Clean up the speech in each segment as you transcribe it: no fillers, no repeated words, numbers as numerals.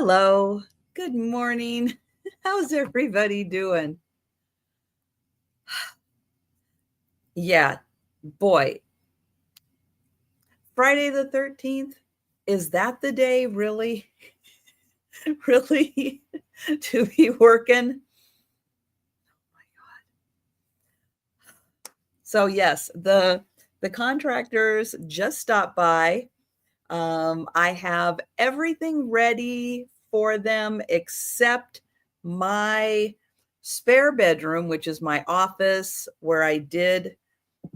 Hello. Good morning. How's everybody doing? Yeah, boy, Friday the 13th, is that the day really, really to be working? So yes, the contractors just stopped by. I have everything ready for them except my spare bedroom, which is my office where I do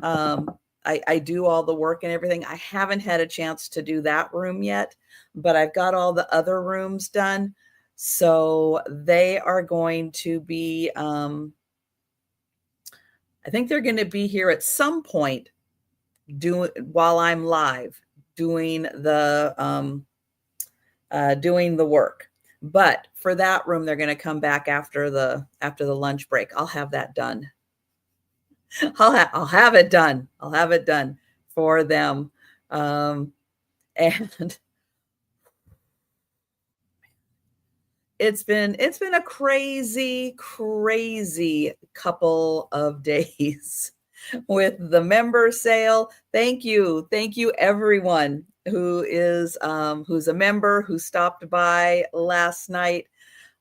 all the work and everything. I haven't had a chance to do that room yet, but I've got all the other rooms done. So they are going to be, I think they're going to be here at some point while I'm live doing the work. But for that room, they're going to come back after the lunch break. I'll have that done. I'll have it done. I'll have it done for them. And it's been a crazy couple of days with the member sale. Thank you everyone who's a member who stopped by last night.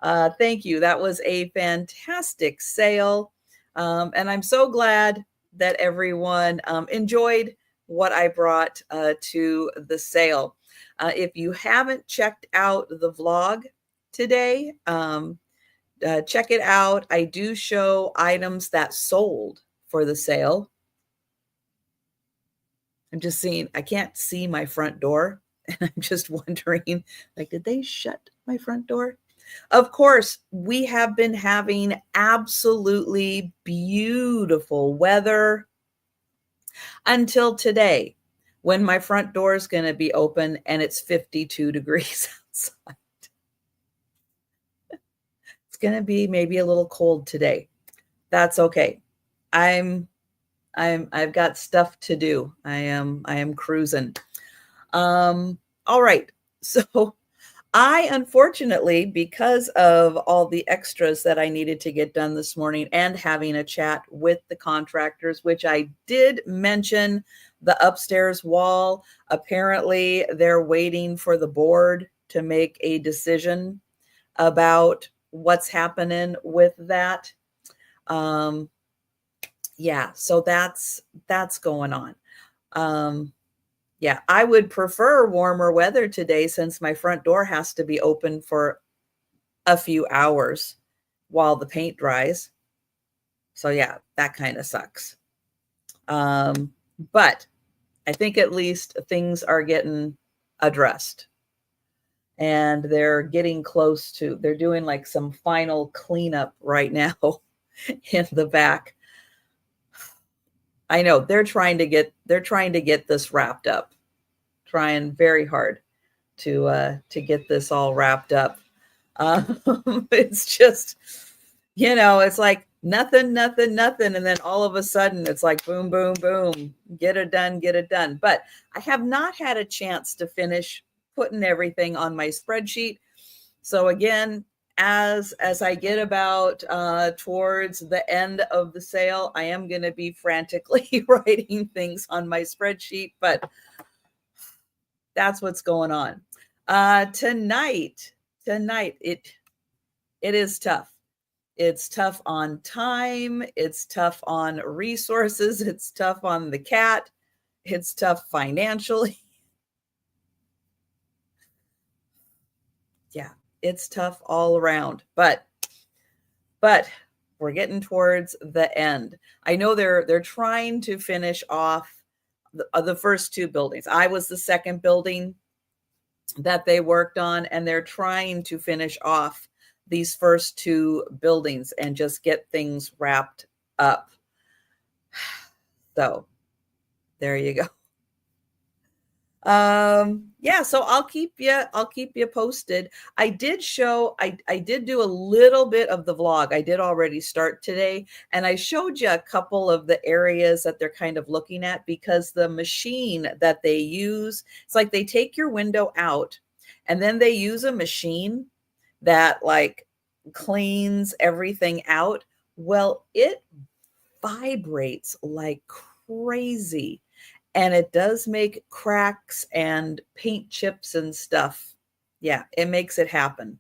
Thank you. That was a fantastic sale. And I'm so glad that everyone enjoyed what I brought to the sale. If you haven't checked out the vlog today, check it out. I do show items that sold for the sale. I'm just seeing, I can't see my front door. And I'm just wondering, like, did they shut my front door? Of course, we have been having absolutely beautiful weather until today, when my front door is going to be open and it's 52 degrees outside. It's going to be maybe a little cold today. That's okay. I've got stuff to do. I am cruising. All right. So I, unfortunately, because of all the extras that I needed to get done this morning and having a chat with the contractors, which I did mention, the upstairs wall, apparently they're waiting for the board to make a decision about what's happening with that. Yeah, so that's going on. Yeah, I would prefer warmer weather today since my front door has to be open for a few hours while the paint dries. So yeah, that kind of sucks. But I think at least things are getting addressed. And they're getting close to, they're doing like some final cleanup right now in the back. I know they're trying to get this wrapped up. Trying very hard to get this all wrapped up. It's just, it's like nothing. And then all of a sudden it's like boom, boom, boom, get it done. But I have not had a chance to finish putting everything on my spreadsheet. So again, as I get about towards the end of the sale, I am going to be frantically writing things on my spreadsheet, but that's what's going on. Tonight, it is tough. It's tough on time. It's tough on resources. It's tough on the cat. It's tough financially. Yeah, it's tough all around, but we're getting towards the end. I know they're trying to finish off the first two buildings. I was the second building that they worked on, and they're trying to finish off these first two buildings and just get things wrapped up. So there you go. Yeah, so I'll keep you posted. I did do a little bit of the vlog. I did already start today, and I showed you a couple of the areas that they're kind of looking at, because the machine that they use, it's like they take your window out and then they use a machine that like cleans everything out. Well, it vibrates like crazy, and it does make cracks and paint chips and stuff. Yeah, it makes it happen.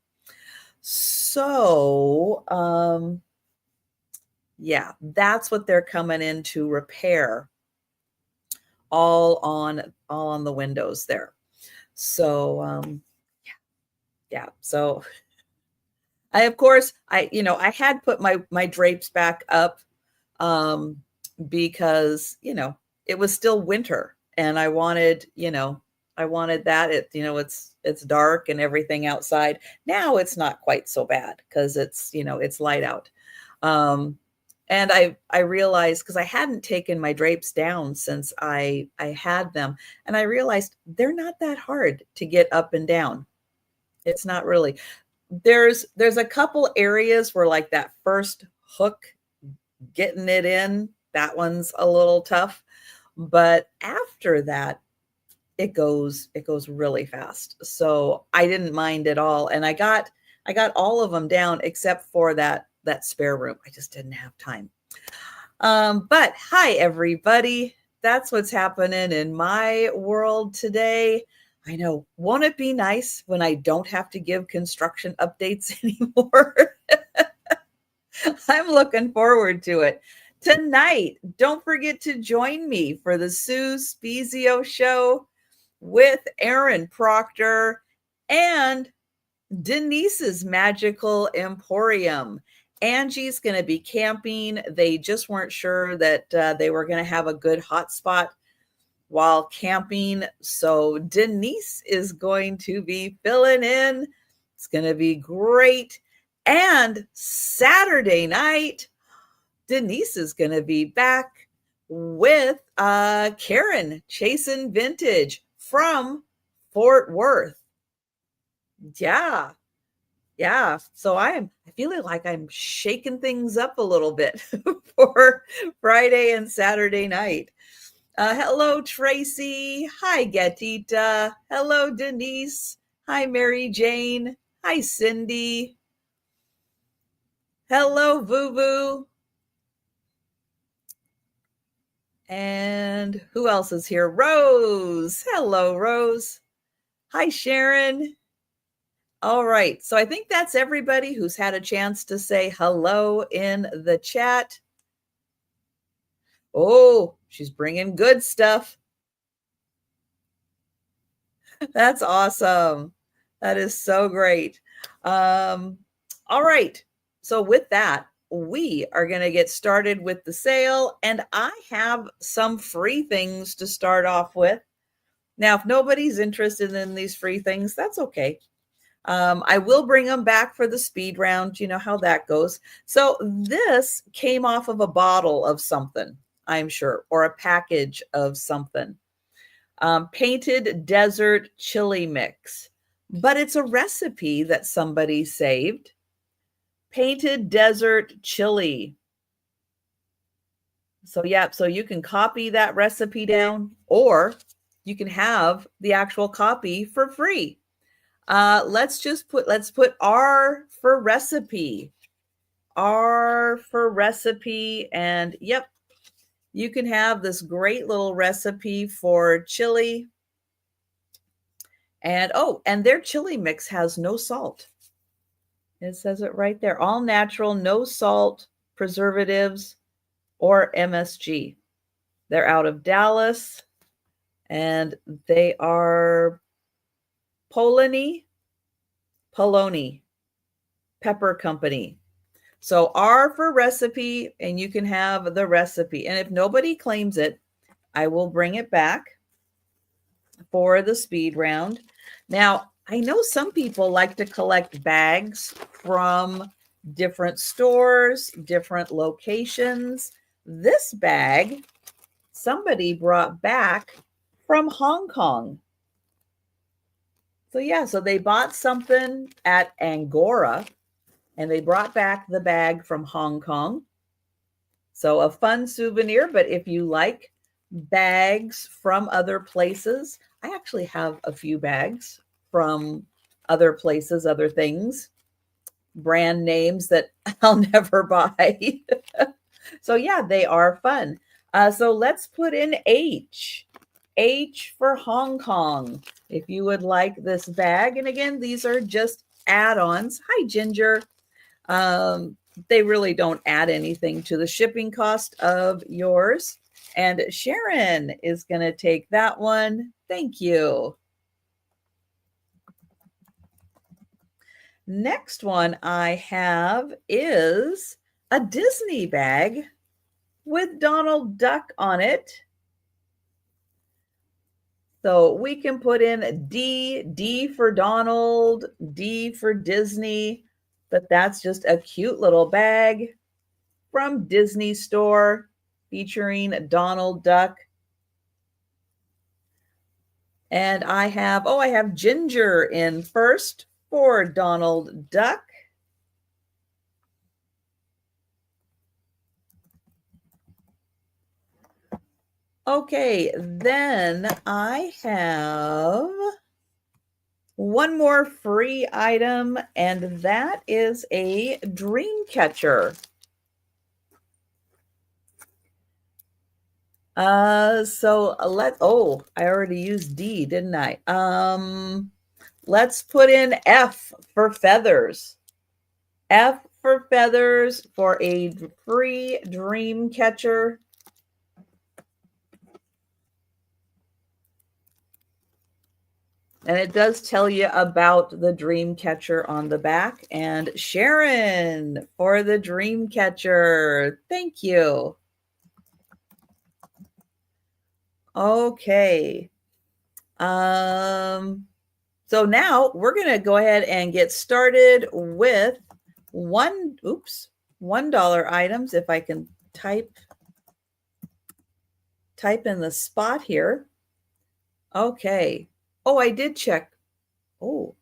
So, yeah, that's what they're coming in to repair, all on the windows there. So, yeah. So of course, I had put my drapes back up, um, because, it was still winter, and I wanted that. It's dark and everything outside. Now it's not quite so bad because it's light out. Um, and I realized, because I hadn't taken my drapes down since I had them, and I realized they're not that hard to get up and down. It's not really. There's a couple areas where, like, that first hook, getting it in, that one's a little tough, but after that, it goes really fast. So I didn't mind at all, and I got all of them down except for that spare room. I just didn't have time. But hi everybody. That's what's happening in my world today. I know. Won't it be nice when I don't have to give construction updates anymore? I'm looking forward to it. Tonight, don't forget to join me for the Sue Spezio show with Aaron Proctor and Denise's Magical Emporium. Angie's going to be camping. They just weren't sure that they were going to have a good hotspot while camping. So Denise is going to be filling in. It's going to be great. And Saturday night, Denise is going to be back with Karen chasing vintage from Fort Worth. Yeah. Yeah. So I'm feeling like I'm shaking things up a little bit for Friday and Saturday night. Hello, Tracy. Hi, Gatita. Hello, Denise. Hi, Mary Jane. Hi, Cindy. Hello, Voo. And who else is here? Rose. Hello, Rose. Hi, Sharon. All right. So I think that's everybody who's had a chance to say hello in the chat. Oh, she's bringing good stuff. That's awesome. That is so great. All right. So with that, we are going to get started with the sale, and I have some free things to start off with. Now, if nobody's interested in these free things, that's okay. I will bring them back for the speed round. You know how that goes. So this came off of a bottle of something, I'm sure, or a package of something. Painted desert chili mix, but it's a recipe that somebody saved. Painted desert chili. So yeah, so you can copy that recipe down, or you can have the actual copy for free. Let's put R for recipe. R for recipe. And yep, you can have this great little recipe for chili. And and their chili mix has no salt. It says it right there. All natural, no salt, preservatives, or MSG. They're out of Dallas, and they are Polony Pepper Company. So R for recipe, and you can have the recipe. And if nobody claims it, I will bring it back for the speed round. Now, I know some people like to collect bags from different stores, different locations. This bag, somebody brought back from Hong Kong. So yeah, so they bought something at Angora, and they brought back the bag from Hong Kong. So a fun souvenir, but if you like bags from other places, I actually have a few bags from other places, other things. brand names that I'll never buy. So yeah, they are fun. So let's put in H. H for Hong Kong. If you would like this bag, and again, these are just add-ons. Hi, Ginger. They really don't add anything to the shipping cost of yours. And Sharon is going to take that one. Thank you. Next one I have is a Disney bag with Donald Duck on it. So we can put in D for Donald, D for Disney, but that's just a cute little bag from Disney Store featuring Donald Duck. And I have Ginger in first for Donald Duck. Okay, then I have one more free item, and that is a dream catcher. I already used D, didn't I? Let's put in F for feathers. F for feathers for a free dream catcher. And it does tell you about the dream catcher on the back. And Sharon for the dream catcher. Thank you. Okay. So now we're going to go ahead and get started with $1 items. If I can type in the spot here. Okay. Oh, I did check. Oh,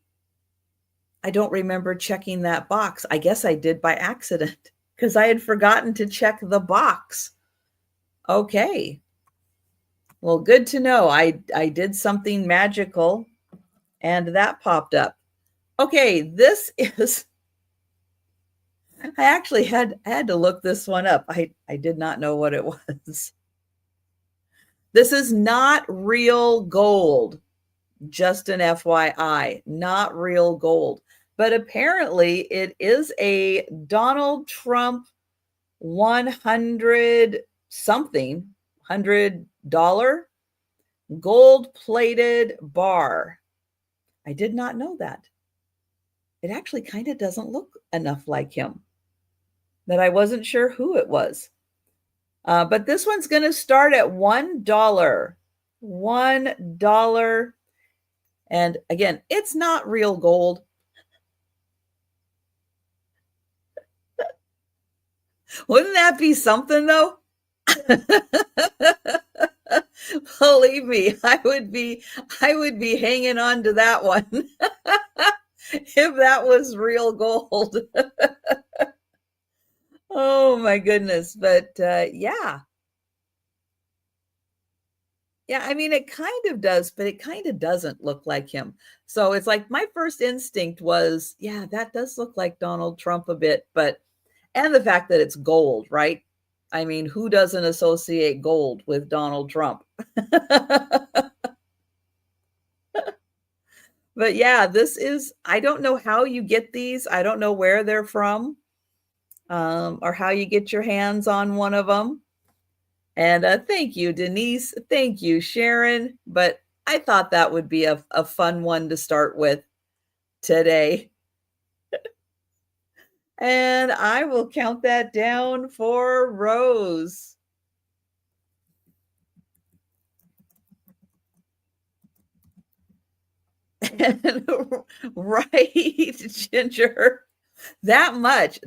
I don't remember checking that box. I guess I did by accident because I had forgotten to check the box. Okay. Well, good to know. I did something magical and that popped up. Okay, this is, I actually had to look this one up. I did not know what it was. This is not real gold. Just an FYI, not real gold. But apparently it is a Donald Trump $100 gold-plated bar. I did not know that. It actually kind of doesn't look enough like him that I wasn't sure who it was. But this one's going to start at $1. $1. And again, it's not real gold. Wouldn't that be something though? Believe me, I would be hanging on to that one if that was real gold. Oh my goodness. But yeah. Yeah, I mean, it kind of does, but it kind of doesn't look like him. So it's like my first instinct was, yeah, that does look like Donald Trump a bit, and the fact that it's gold, right? I mean, who doesn't associate gold with Donald Trump? But yeah, I don't know how you get these. I don't know where they're from, or how you get your hands on one of them. And thank you, Denise. Thank you, Sharon. But I thought that would be a fun one to start with today. And I will count that down for Rose. And, right, Ginger. That much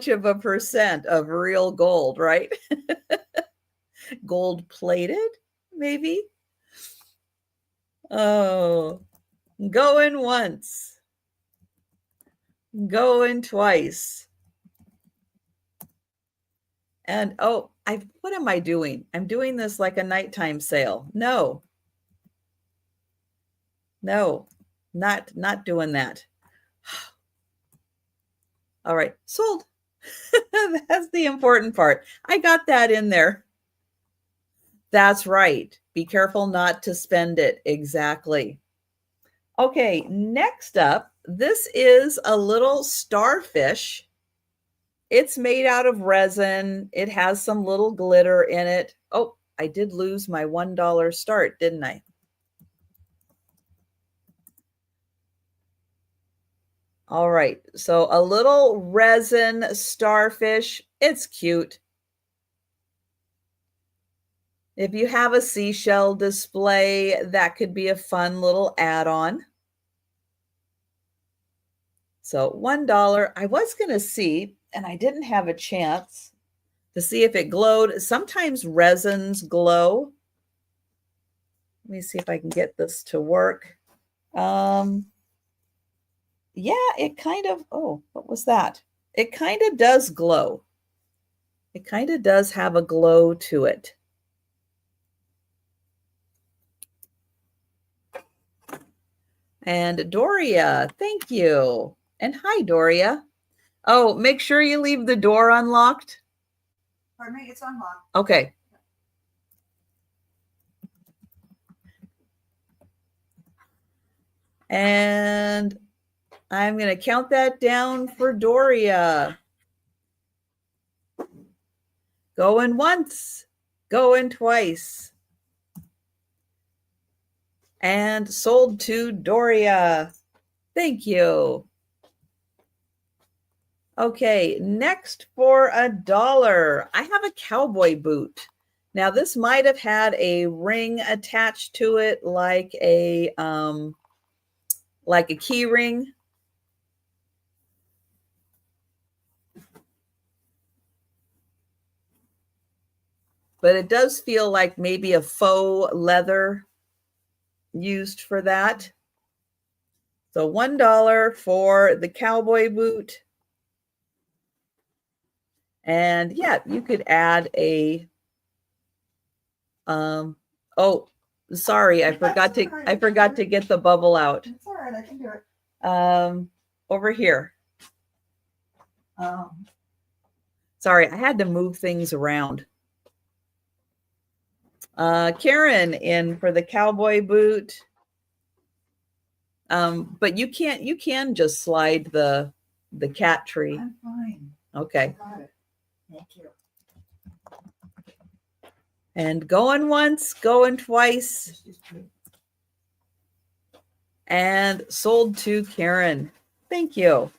of a percent of real gold, right? Gold plated, maybe. Oh, going once, going twice. And oh, what am I doing? I'm doing this like a nighttime sale. No, not doing that. All right, sold. That's the important part. I got that in there. That's right. Be careful not to spend it. Exactly. Okay, next up, this is a little starfish. It's made out of resin. It has some little glitter in it. Oh, I did lose my $1 start, didn't I? All right, so a little resin starfish. It's cute. If you have a seashell display, that could be a fun little add-on. So $1. I was going to see, and I didn't have a chance to see if it glowed. Sometimes resins glow. Let me see if I can get this to work. Yeah, it kind of, oh, what was that? It kind of does glow. It kind of does have a glow to it. And Doria, thank you. And hi, Doria. Oh, make sure you leave the door unlocked. Pardon me, it's unlocked. Okay. And I'm going to count that down for Doria. Going once, going twice. And sold to Doria. Thank you. Okay, next for $1. I have a cowboy boot. Now this might have had a ring attached to it, like a key ring. But it does feel like maybe a faux leather used for that. So $1 for the cowboy boot. And yeah, you could add a oh, sorry, I forgot to get the bubble out. It's all right, I can do it. Over here. Sorry, I had to move things around. Karen in for the cowboy boot. But you can just slide the cat tree. I'm fine. Okay. Got it. Thank you. And going once, going twice. And sold to Karen. Thank you.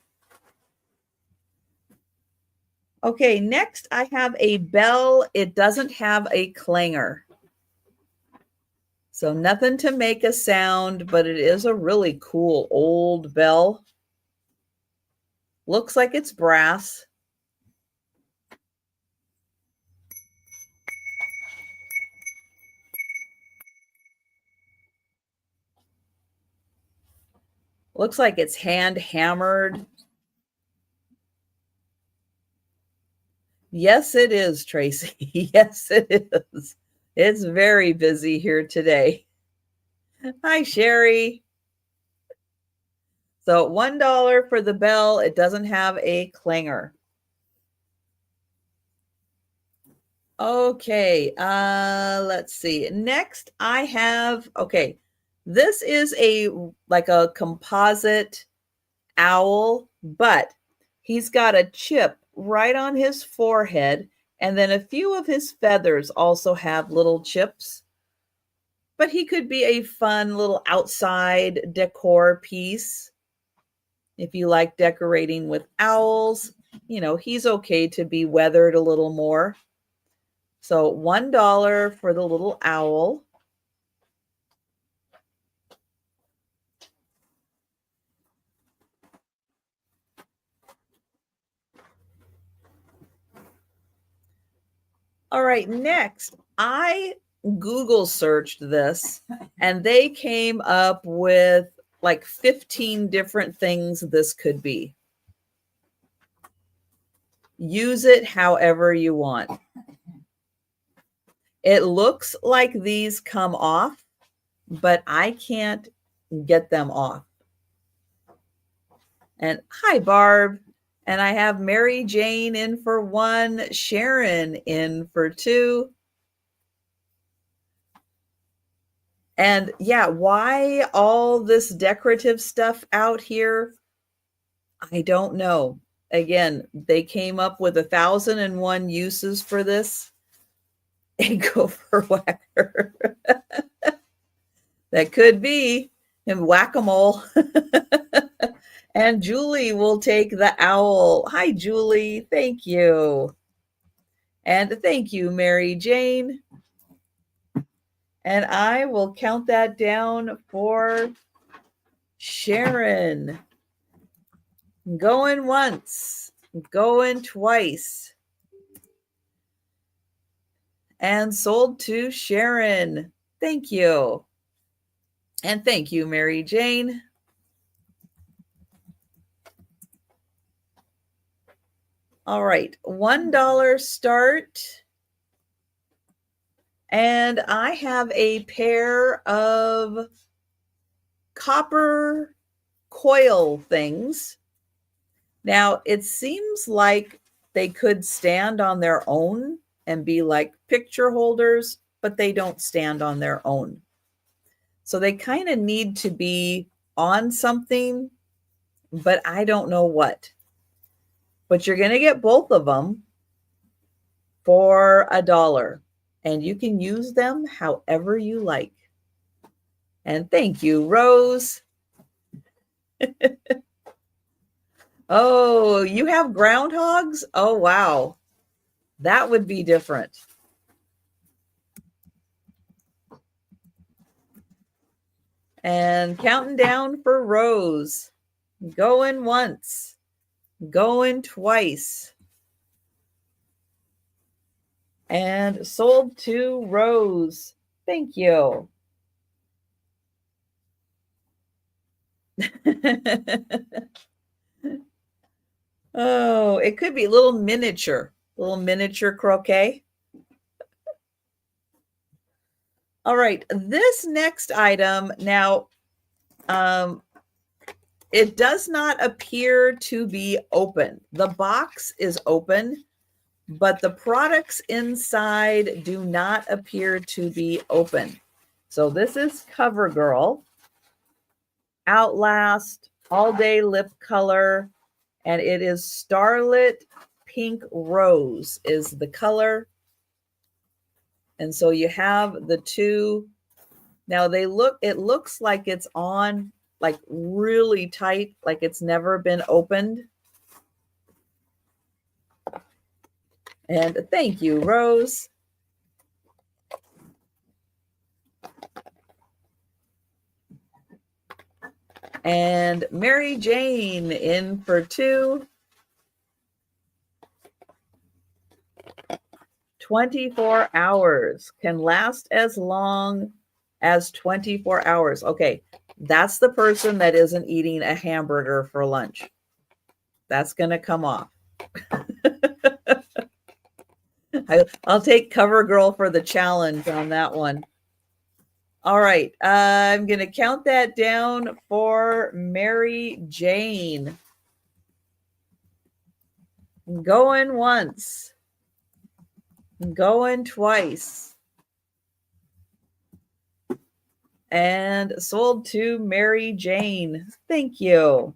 Okay, next I have a bell. It doesn't have a clanger. So nothing to make a sound, but it is a really cool old bell. Looks like it's brass. Looks like it's hand hammered. Yes, it is, Tracy. Yes, it is. It's very busy here today. Hi, Sherry. So $1 for the bell. It doesn't have a clanger. Okay, let's see. Next, I have, okay, this is like a composite owl, but he's got a chip right on his forehead, and then a few of his feathers also have little chips. But he could be a fun little outside decor piece. If you like decorating with owls, you know, he's okay to be weathered a little more. So $1 for the little owl. All right, next, I Google searched this and they came up with like 15 different things this could be. Use it however you want. It looks like these come off, but I can't get them off. And hi, Barb. And I have Mary Jane in for 1, Sharon in for 2. And yeah, why all this decorative stuff out here? I don't know. Again, they came up with 1,001 uses for this. A gopher whacker. That could be. And whack-a-mole. And Julie will take the owl. Hi, Julie. Thank you. And thank you, Mary Jane. And I will count that down for Sharon. Going once, going twice. And sold to Sharon. Thank you. And thank you, Mary Jane. All right, $1 start. And I have a pair of copper coil things. Now, it seems like they could stand on their own and be like picture holders, but they don't stand on their own. So they kind of need to be on something, but I don't know what. But you're going to get both of them for $1. And you can use them however you like. And thank you, Rose. Oh, you have groundhogs? Oh, wow. That would be different. And counting down for Rose. Going once. Going twice. And sold to Rose. Thank you. Oh, it could be a little miniature croquet. All right, this next item now, it does not appear to be open. The box is open, but the products inside do not appear to be open. So this is CoverGirl, Outlast, All Day Lip Color, and it is Starlit Pink Rose is the color. And so you have the two. Now it looks like it's on like really tight, like it's never been opened. And thank you, Rose. And Mary Jane in for 2. 24 hours can last as long as 24 hours. Okay, that's the person that isn't eating a hamburger for lunch. That's going to come off. I'll take CoverGirl for the challenge on that one. All right, I'm going to count that down for Mary Jane. Going once. Going twice. And sold to Mary Jane. Thank you.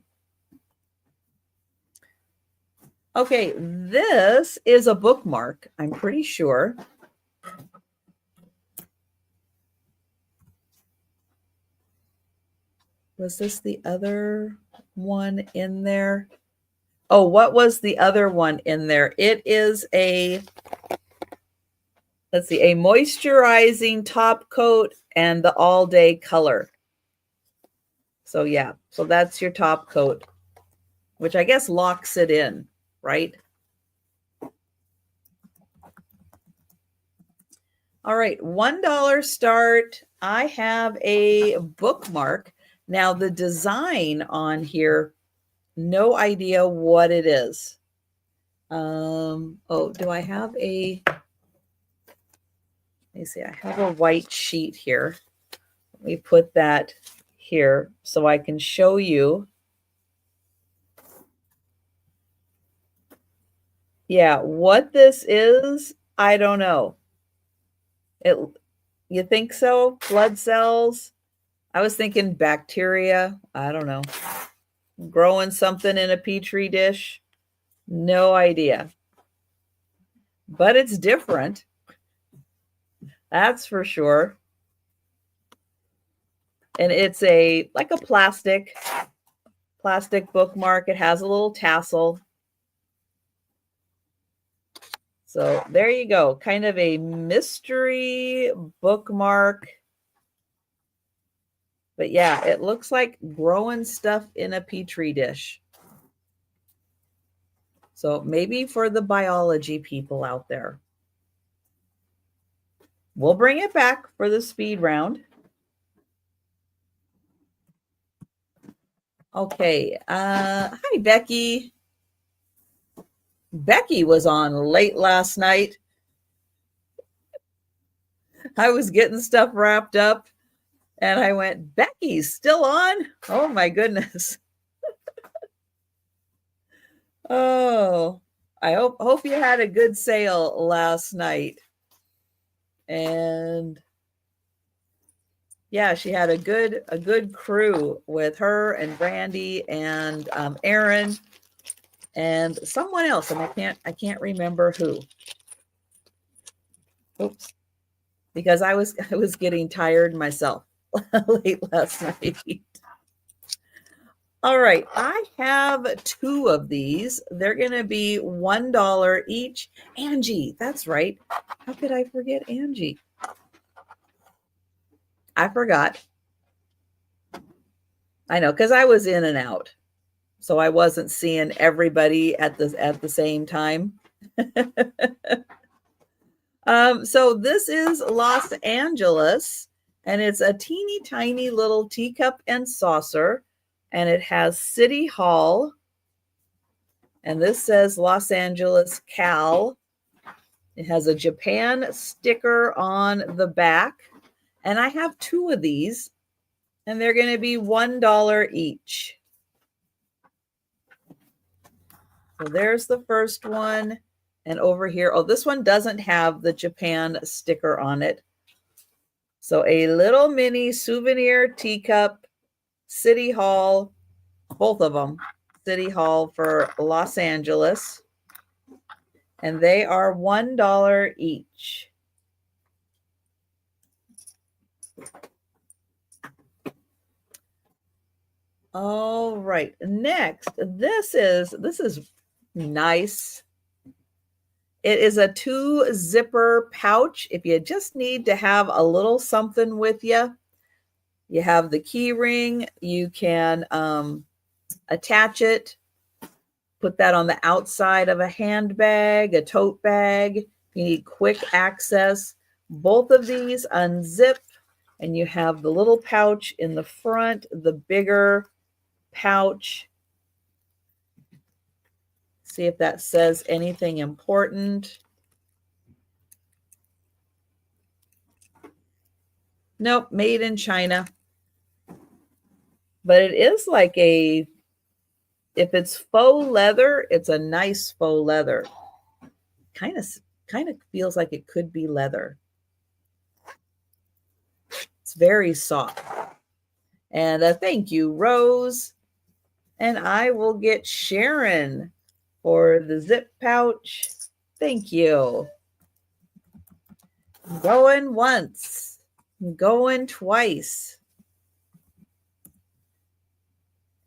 Okay, this is a bookmark, I'm pretty sure. Was this the other one in there? Oh, what was the other one in there? It is a, let's see, a moisturizing top coat and the all day color. So yeah, so that's your top coat, which I guess locks it in, right? All right, $1 start. I have a bookmark. Now the design on here, no idea what it is. Oh, do I have a, let me see, I have a white sheet here. Let me put that here so I can show you. Yeah, what this is, I don't know. It, you think so? Blood cells? I was thinking bacteria. I don't know. Growing something in a petri dish? No idea. But it's different. That's for sure. And it's like a plastic bookmark. It has a little tassel. So there you go. Kind of a mystery bookmark. But yeah, it looks like growing stuff in a petri dish. So maybe for the biology people out there. We'll bring it back for the speed round. Okay. Hi, Becky. Becky was on late last night. I was getting stuff wrapped up and I went, Becky's still on? Oh my goodness. Oh, I hope you had a good sale last night. And yeah, she had a good crew with her and Brandy and Aaron and someone else, and I can't remember who. Oops, because I was getting tired myself late last night. All right, I have 2 of these. They're going to be $1 each. Angie, that's right. How could I forget Angie? I forgot. I know, because I was in and out. So I wasn't seeing everybody at the same time. So this is Los Angeles, and it's a teeny tiny little teacup and saucer, and it has City Hall, and this says Los Angeles, Cal. It has a Japan sticker on the back, and I have 2 of these, and they're going to be $1 each. So there's the first one. And over here, oh, this one doesn't have the Japan sticker on it. So a little mini souvenir teacup, City Hall, both of them, City Hall for Los Angeles. And they are $1 each. All right, next, this is nice. It is a 2 zipper pouch. If you just need to have a little something with you, you have the key ring. You can attach it, put that on the outside of a handbag, a tote bag. If you need quick access, both of these unzip, and you have the little pouch in the front, the bigger pouch. See if that says anything important. Nope, made in China. But it is like if it's faux leather, it's a nice faux leather. Kind of feels like it could be leather. It's very soft. And thank you, Rose. And I will get Sharon for the zip pouch. Thank you. Going once, going twice.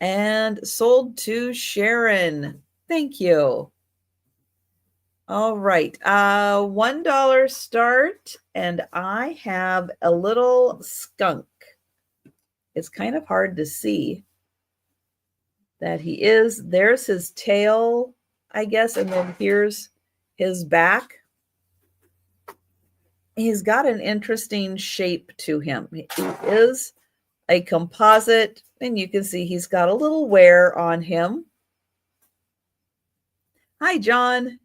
And sold to Sharon. Thank you. All right. $1 start. And I have a little skunk. It's kind of hard to see that he is. There's his tail, I guess. And then here's his back. He's got an interesting shape to him. He is a composite, and you can see he's got a little wear on him. Hi, John.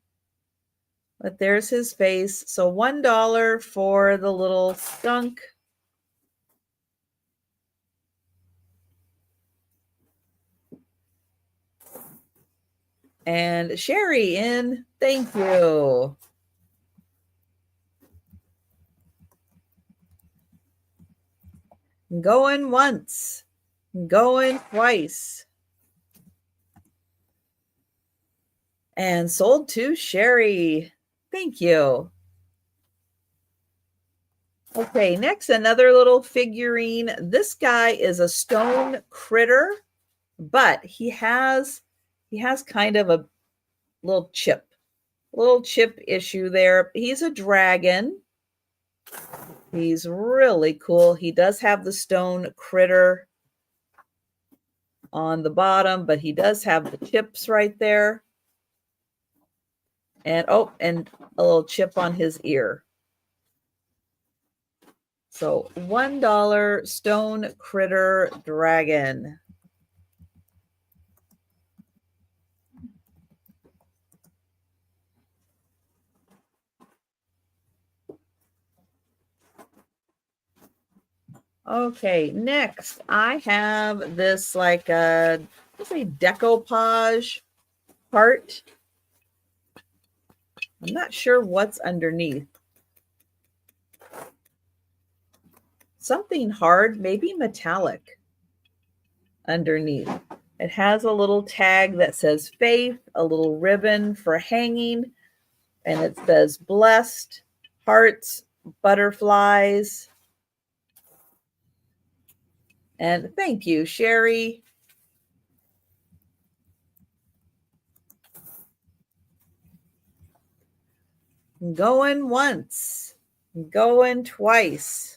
But there's his face. So $1 for the little skunk. And Sherry in. Thank you. Going once. Going twice. And sold to Sherry. Thank you. Okay, next, another little figurine. This guy is a stone critter, but he has kind of a little chip issue there. He's a dragon. He's really cool. He does have the stone critter on the bottom, but he does have the chips right there. And oh, and a little chip on his ear. So $1 stone critter dragon. Okay, next I have this like a, let's say, decoupage part. I'm not sure what's underneath. Something hard, maybe metallic underneath. It has a little tag that says faith, a little ribbon for hanging, and it says blessed, hearts, butterflies. And thank you, Sherry. Going once, going twice.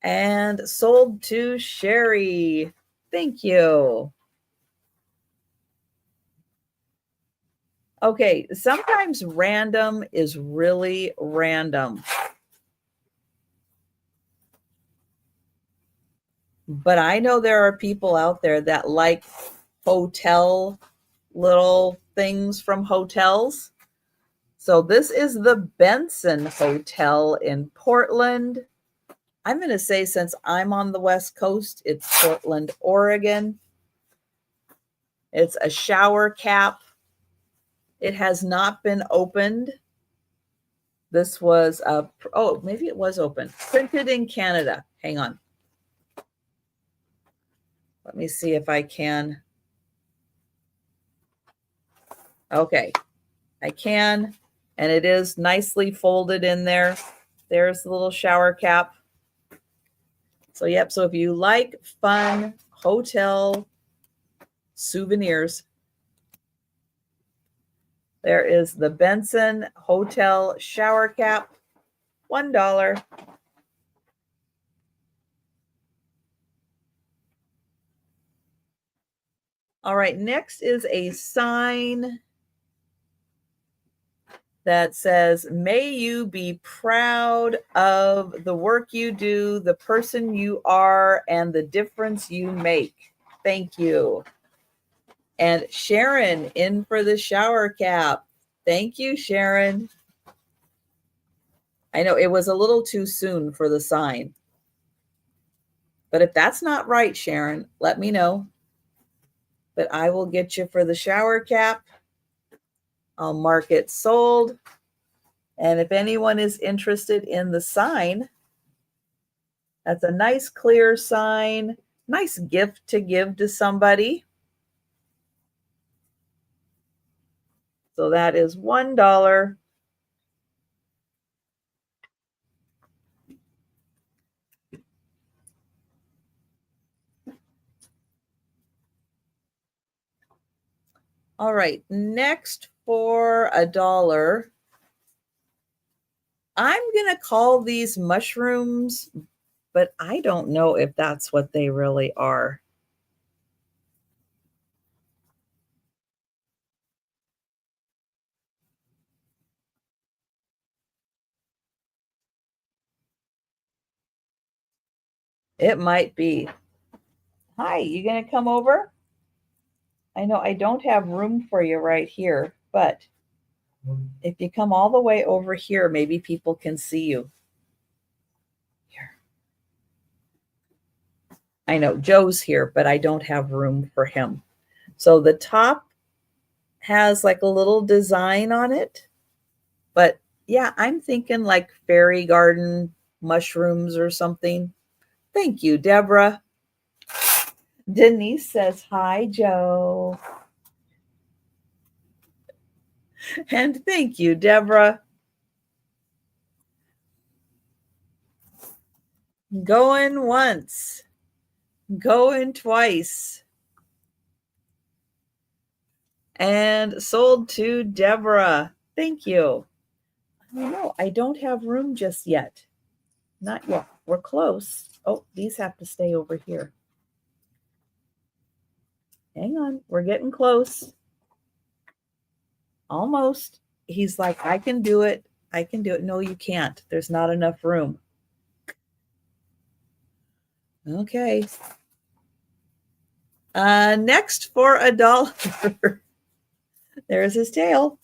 And sold to Sherry. Thank you. Okay, sometimes random is really random. But I know there are people out there that like hotel little things from hotels. So this is the Benson Hotel in Portland. I'm going to say, since I'm on the West Coast, it's Portland, Oregon. It's a shower cap. It has not been opened. This was oh, maybe it was open. Printed in Canada. Hang on. Let me see if I can. Okay, I can. And it is nicely folded in there. There's the little shower cap. So, yep. So if you like fun hotel souvenirs, there is the Benson Hotel shower cap, $1. All right, next is a sign that says, may you be proud of the work you do, the person you are, and the difference you make. Thank you. And Sharon in for the shower cap. Thank you, Sharon. I know it was a little too soon for the sign. But if that's not right, Sharon, let me know. But I will get you for the shower cap. I'll mark it sold. And if anyone is interested in the sign, that's a nice clear sign, nice gift to give to somebody. So that is $1. All right, next for $1. I'm going to call these mushrooms, but I don't know if that's what they really are. It might be. Hi, you going to come over? I know I don't have room for you right here, but if you come all the way over here, maybe people can see you. Here. I know Joe's here, but I don't have room for him. So the top has like a little design on it. But yeah, I'm thinking like fairy garden mushrooms or something. Thank you, Deborah. Denise says, hi, Joe. And thank you, Deborah. Going once, going twice. And sold to Deborah. Thank you. No, I don't have room just yet. Not yet. We're close. Oh, these have to stay over here. Hang on. We're getting close. Almost. He's like, I can do it. I can do it. No, you can't. There's not enough room. Okay. Next for $1. There's his tail.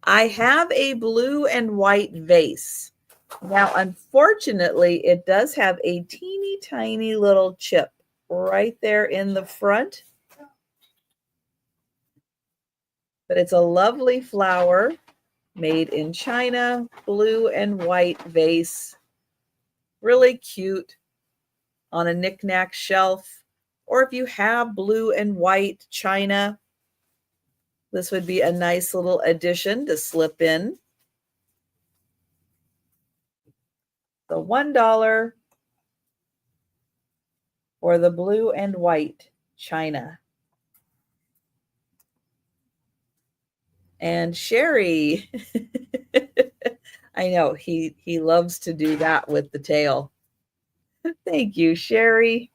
I have a blue and white vase. Now, unfortunately, it does have a teeny tiny little chip right there in the front. But it's a lovely flower made in China, blue and white vase. Really cute on a knickknack shelf. Or if you have blue and white china, this would be a nice little addition to slip in. The $1 for the blue and white china. And Sherry, I know he loves to do that with the tail. Thank you, Sherry.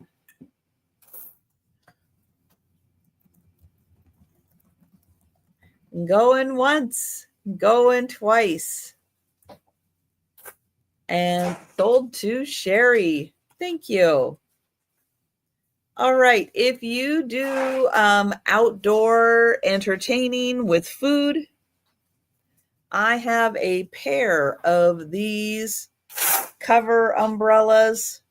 Going once, going twice. And sold to Sherry. Thank you. All right. If you do outdoor entertaining with food, I have a pair of these cover umbrellas.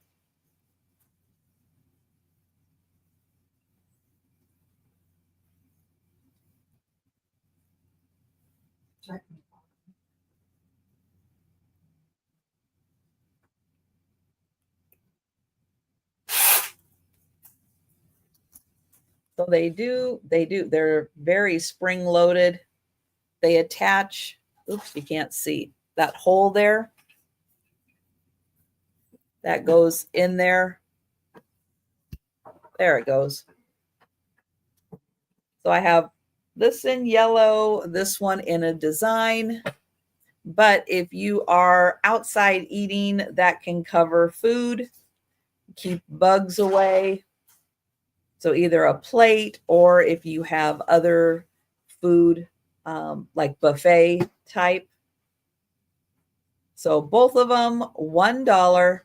So they're very spring loaded. They attach, oops, you can't see that hole there. That goes in there. There it goes. So I have this in yellow, this one in a design. But if you are outside eating, that can cover food, keep bugs away. So either a plate or if you have other food like buffet type. So both of them, $1.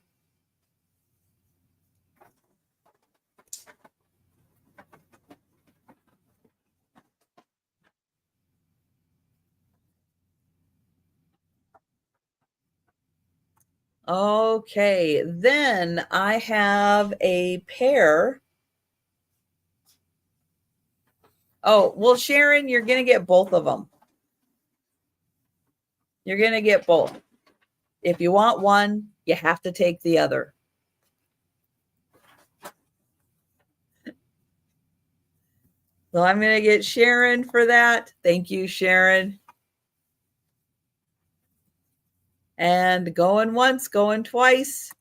Okay, then I have a pair. Oh, well, Sharon, you're going to get both of them. You're going to get both. If you want one, you have to take the other. So I'm going to get Sharon for that. Thank you, Sharon. And going once, going twice.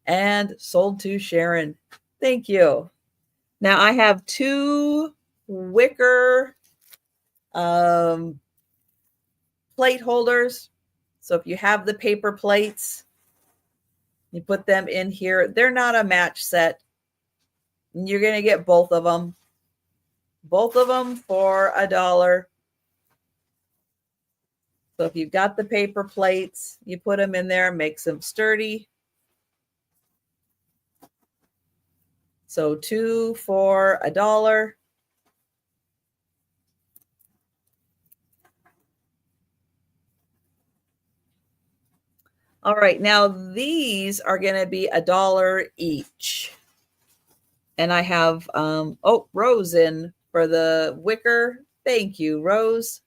And sold to Sharon. Thank you. Now I have 2 wicker plate holders. So if you have the paper plates, you put them in here. They're not a match set. You're going to get both of them. Both of them for $1. So if you've got the paper plates, you put them in there, makes them sturdy. So 2 for $1. All right, now these are going to be $1 each. And I have, oh, Rose in for the wicker. Thank you, Rose.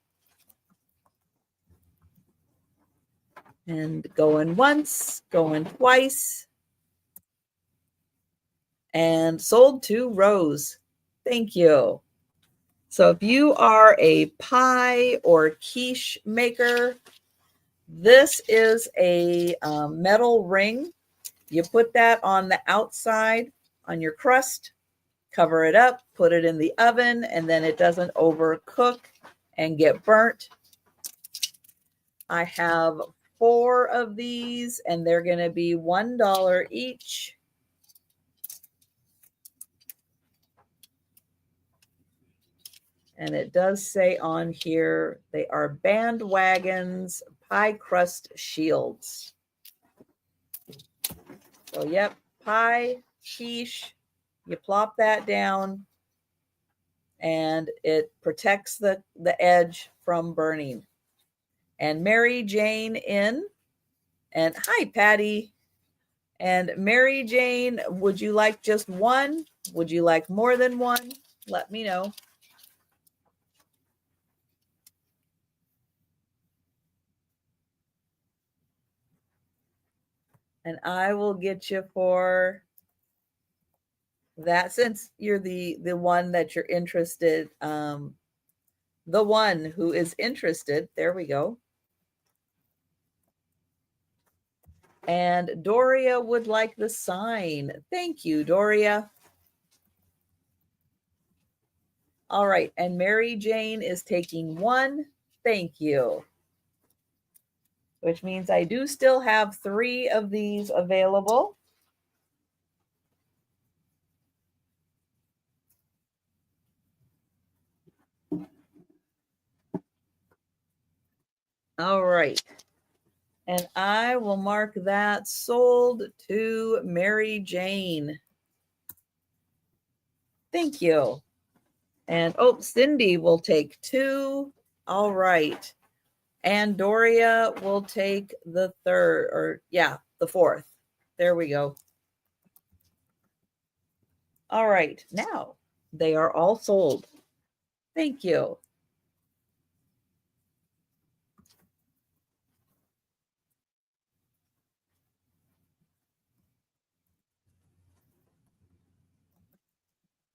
And going once, going twice. And sold to Rose. Thank you. So if you are a pie or quiche maker, this is a metal ring. You put that on the outside on your crust, cover it up, put it in the oven, and then it doesn't overcook and get burnt. I have 4 of these, and they're going to be $1 each. And it does say on here, they are bandwagons pie crust shields. So, yep, pie, quiche, you plop that down, and it protects the edge from burning. And Mary Jane in, and hi, Patty. And Mary Jane, would you like just one? Would you like more than one? Let me know. And I will get you for that, since you're the one that you're interested, the one who is interested. There we go. And Doria would like the sign. Thank you, Doria. All right, and Mary Jane is taking 1. Thank you. Which means I do still have 3 of these available. All right. And I will mark that sold to Mary Jane. Thank you. And oh, Cindy will take 2. All right. And Doria will take the 3rd, or yeah, the 4th. There we go. All right. Now they are all sold. Thank you.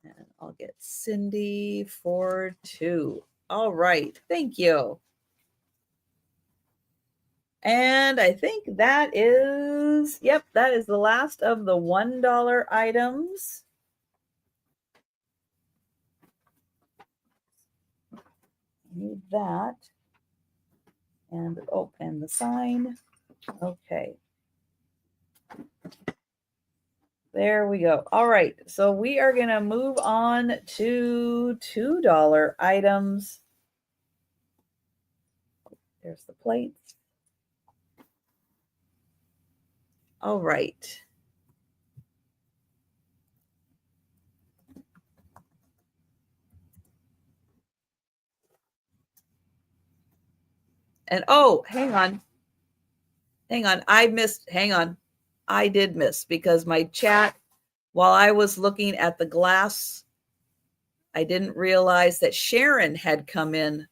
And I'll get Cindy for 2. All right. Thank you. And I think that is, yep, that is the last of the $1 items. Need that. And oh, and the sign. Okay. There we go. All right. So we are going to move on to $2 items. There's the plates. All right. And oh, hang on. Hang on. I missed. Hang on. I did miss, because my chat, while I was looking at the glass, I didn't realize that Sharon had come in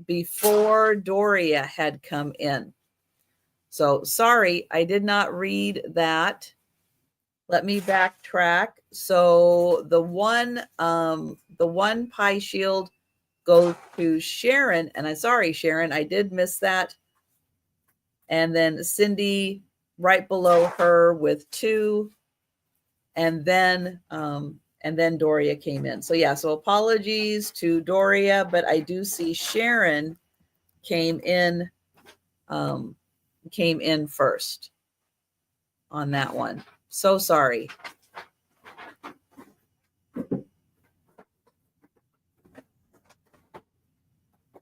before Doria had come in. So sorry, I did not read that. Let me backtrack. So the one pie shield goes to Sharon, and I'm sorry, Sharon, I did miss that. And then Cindy right below her with 2, and then Doria came in. So yeah, so apologies to Doria, but I do see Sharon came in first on that one. So sorry.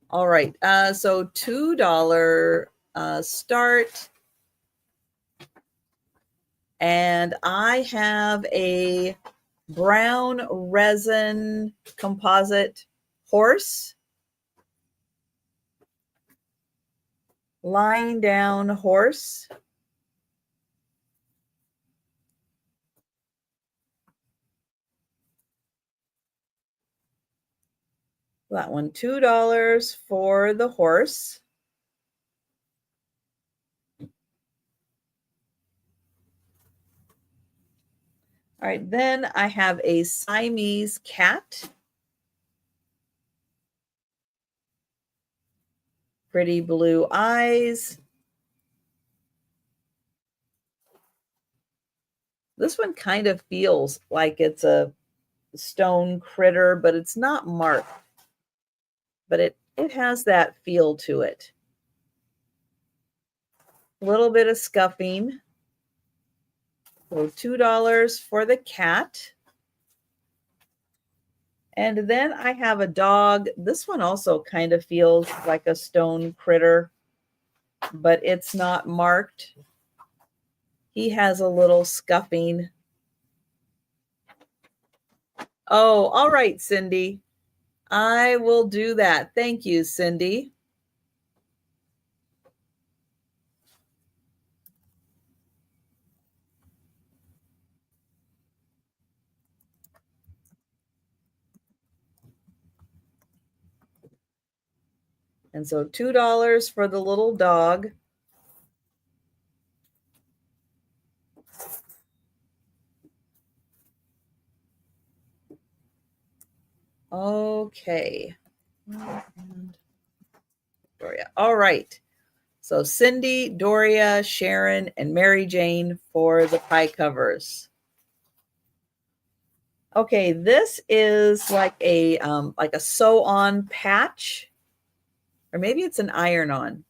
All right. So $2 start. And I have a brown resin composite horse. Lying down horse. That one, $2 for the horse. All right, then I have a Siamese cat. Pretty blue eyes. This one kind of feels like it's a stone critter, but it's not marked. But it has that feel to it. A little bit of scuffing. So $2 for the cat. And then I have a dog. This one also kind of feels like a stone critter, but it's not marked. He has a little scuffing. Oh, all right, Cindy. I will do that. Thank you, Cindy. And so $2 for the little dog. Okay. And Doria. All right. So Cindy, Doria, Sharon, and Mary Jane for the pie covers. Okay, this is like a sew-on patch, or maybe it's an iron-on.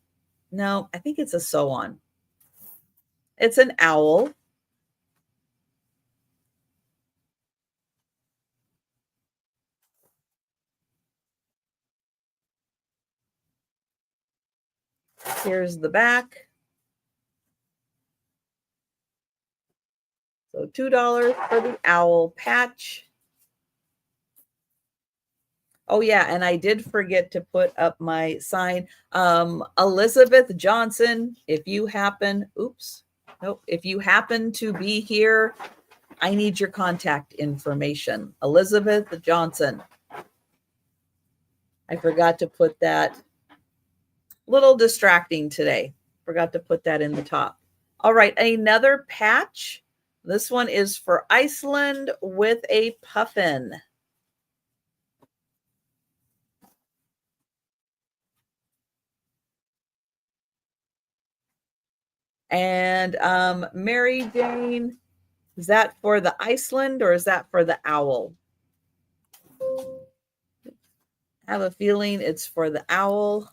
No, I think it's a sew-on. It's an owl. Here's the back. So $2 for the owl patch. Oh yeah, and I did forget to put up my sign. Elizabeth Johnson, if you happen to be here, I need your contact information. Elizabeth Johnson. I forgot to put that. Little distracting today. Forgot to put that in the top. All right, another patch. This one is for Iceland with a puffin. And Mary Jane, is that for the Iceland or is that for the owl? I have a feeling it's for the owl.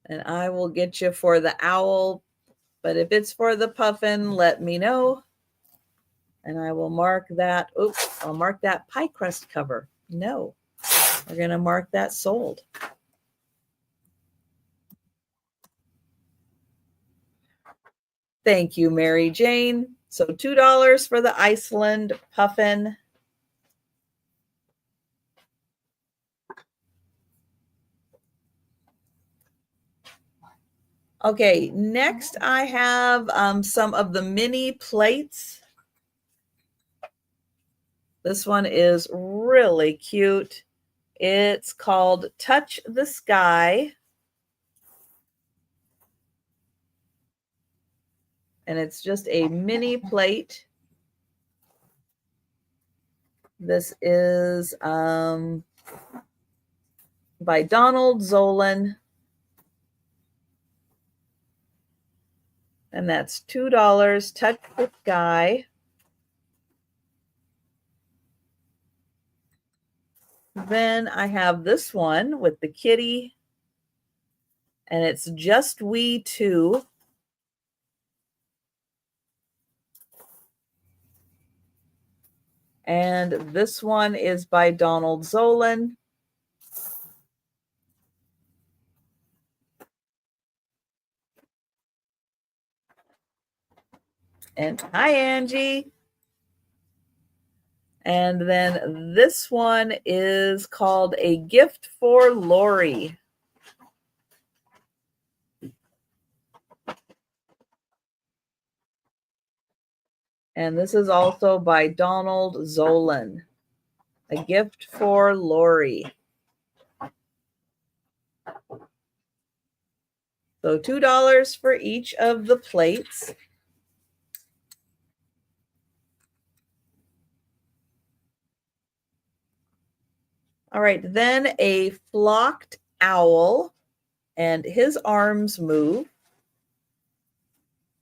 And I will get you for the owl. But if it's for the puffin, let me know. And I will mark that. Oops, I'll mark that pie crust cover. No, we're going to mark that sold. Thank you, Mary Jane. So $2 for the Iceland puffin. Okay, next I have some of the mini plates. This one is really cute. It's called Touch the Sky. And it's just a mini plate. This is by Donald Zolan. And that's $2. Touch the Sky. Then I have this one with the kitty. And it's Just We Two. And this one is by Donald Zolan. And hi, Angie. And then this one is called A Gift for Lori. And this is also by Donald Zolan. A gift for Lori. So $2 for each of the plates. All right, then a flocked owl, and his arms move.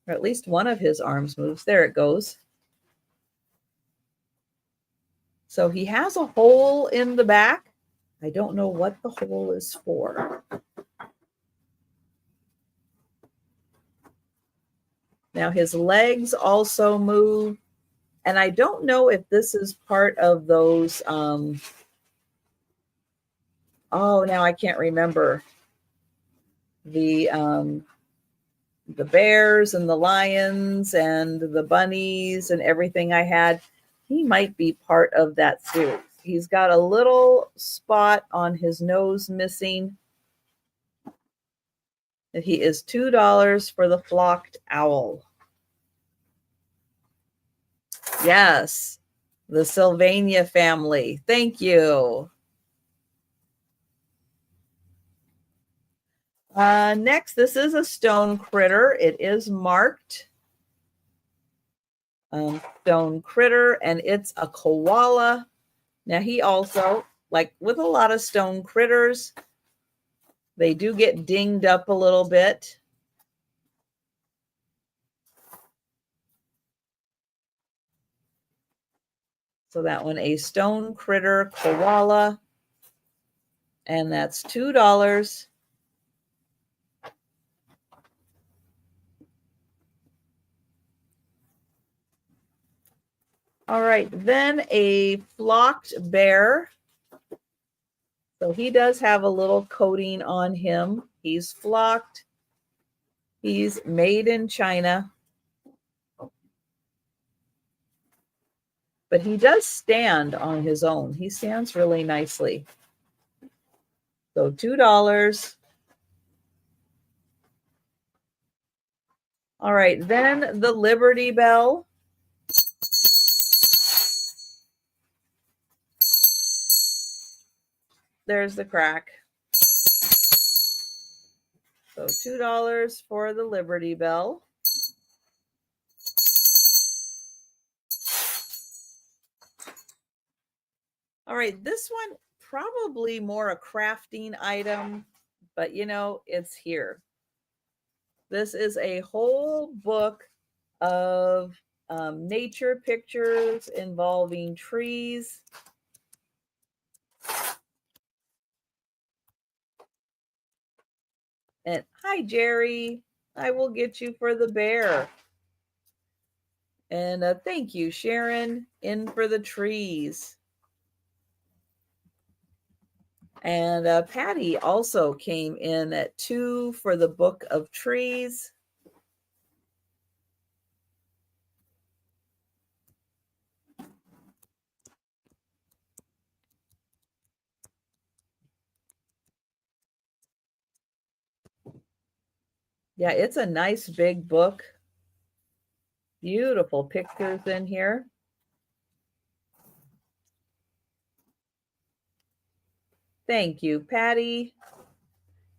Or at least one of his arms moves. There it goes. So he has a hole in the back. I don't know what the hole is for. Now his legs also move. And I don't know if this is part of those. Oh, now I can't remember. The bears and the lions and the bunnies and everything I had. He might be part of that series. He's got a little spot on his nose missing. And he is $2 for the flocked owl. Yes, the Sylvania family. Thank you. Next, this is a stone critter. It is marked stone critter, and it's a koala. Now, he also, like with a lot of stone critters, they do get dinged up a little bit. So that one, a stone critter koala, and that's $2. All right, then a flocked bear. So he does have a little coating on him. He's flocked. He's made in China. But he does stand on his own. He stands really nicely. So $2. All right, then the Liberty Bell. There's the crack. So $2 for the Liberty Bell. All right, this one probably more a crafting item, but you know, it's here. This is a whole book of nature pictures involving trees. And hi, Jerry. I will get you for the bear. And thank you, Sharon, in for the trees. And Patty also came in at 2 for the book of trees. Yeah, it's a nice big book. Beautiful pictures in here. Thank you, Patty.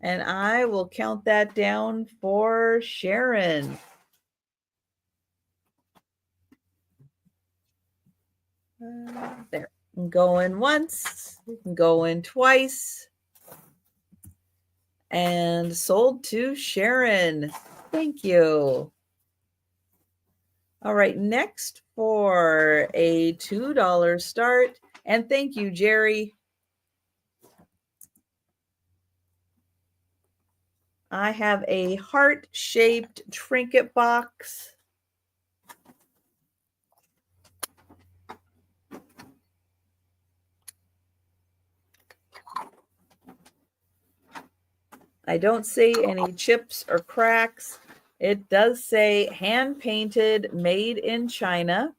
And I will count that down for Sharon. There. Going once, going twice. And sold to Sharon. Thank you. All right, next for a $2 start. And thank you, Jerry. I have a heart-shaped trinket box. I don't see any chips or cracks. It does say hand-painted, made in China.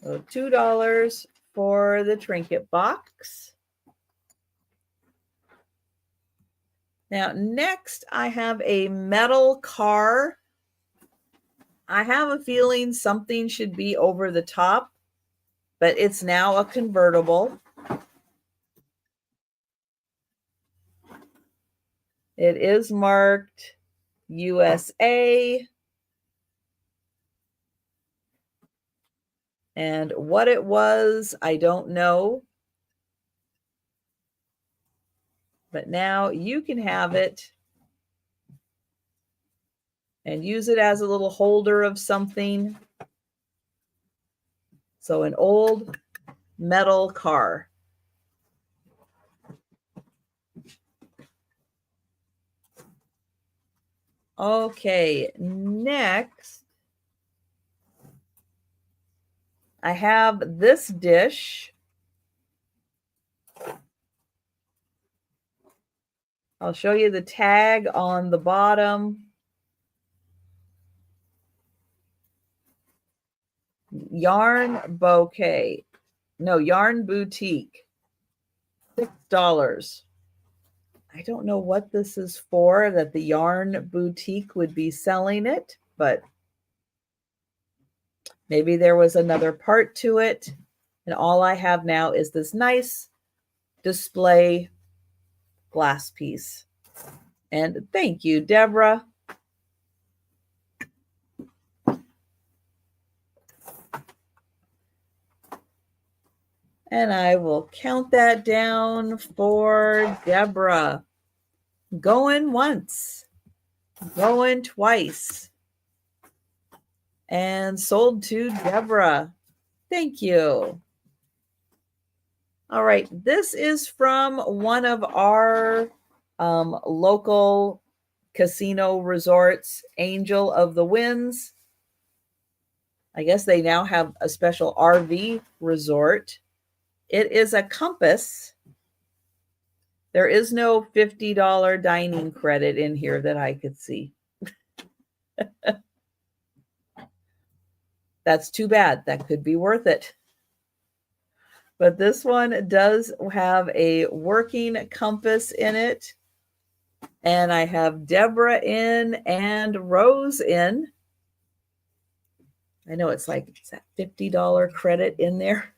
So $2 for the trinket box. Now, next I have a metal car. I have a feeling something should be over the top, but it's now a convertible. It is marked USA. And what it was, I don't know. But now you can have it and use it as a little holder of something. So an old metal car. Okay, next I have this dish. I'll show you the tag on the bottom. Yarn bouquet. No, yarn boutique. $6. I don't know what this is for, that the yarn boutique would be selling it, but maybe there was another part to it. And all I have now is this nice display glass piece. And thank you, Deborah. And I will count that down for Deborah. Going once, going twice. And sold to Deborah. Thank you. All right, this is from one of our local casino resorts, Angel of the Winds. I guess they now have a special RV resort. It is a compass. There is no $50 dining credit in here that I could see. That's too bad. That could be worth it. But this one does have a working compass in it. And I have Deborah in and Rose in. I know it's like, is that $50 credit in there?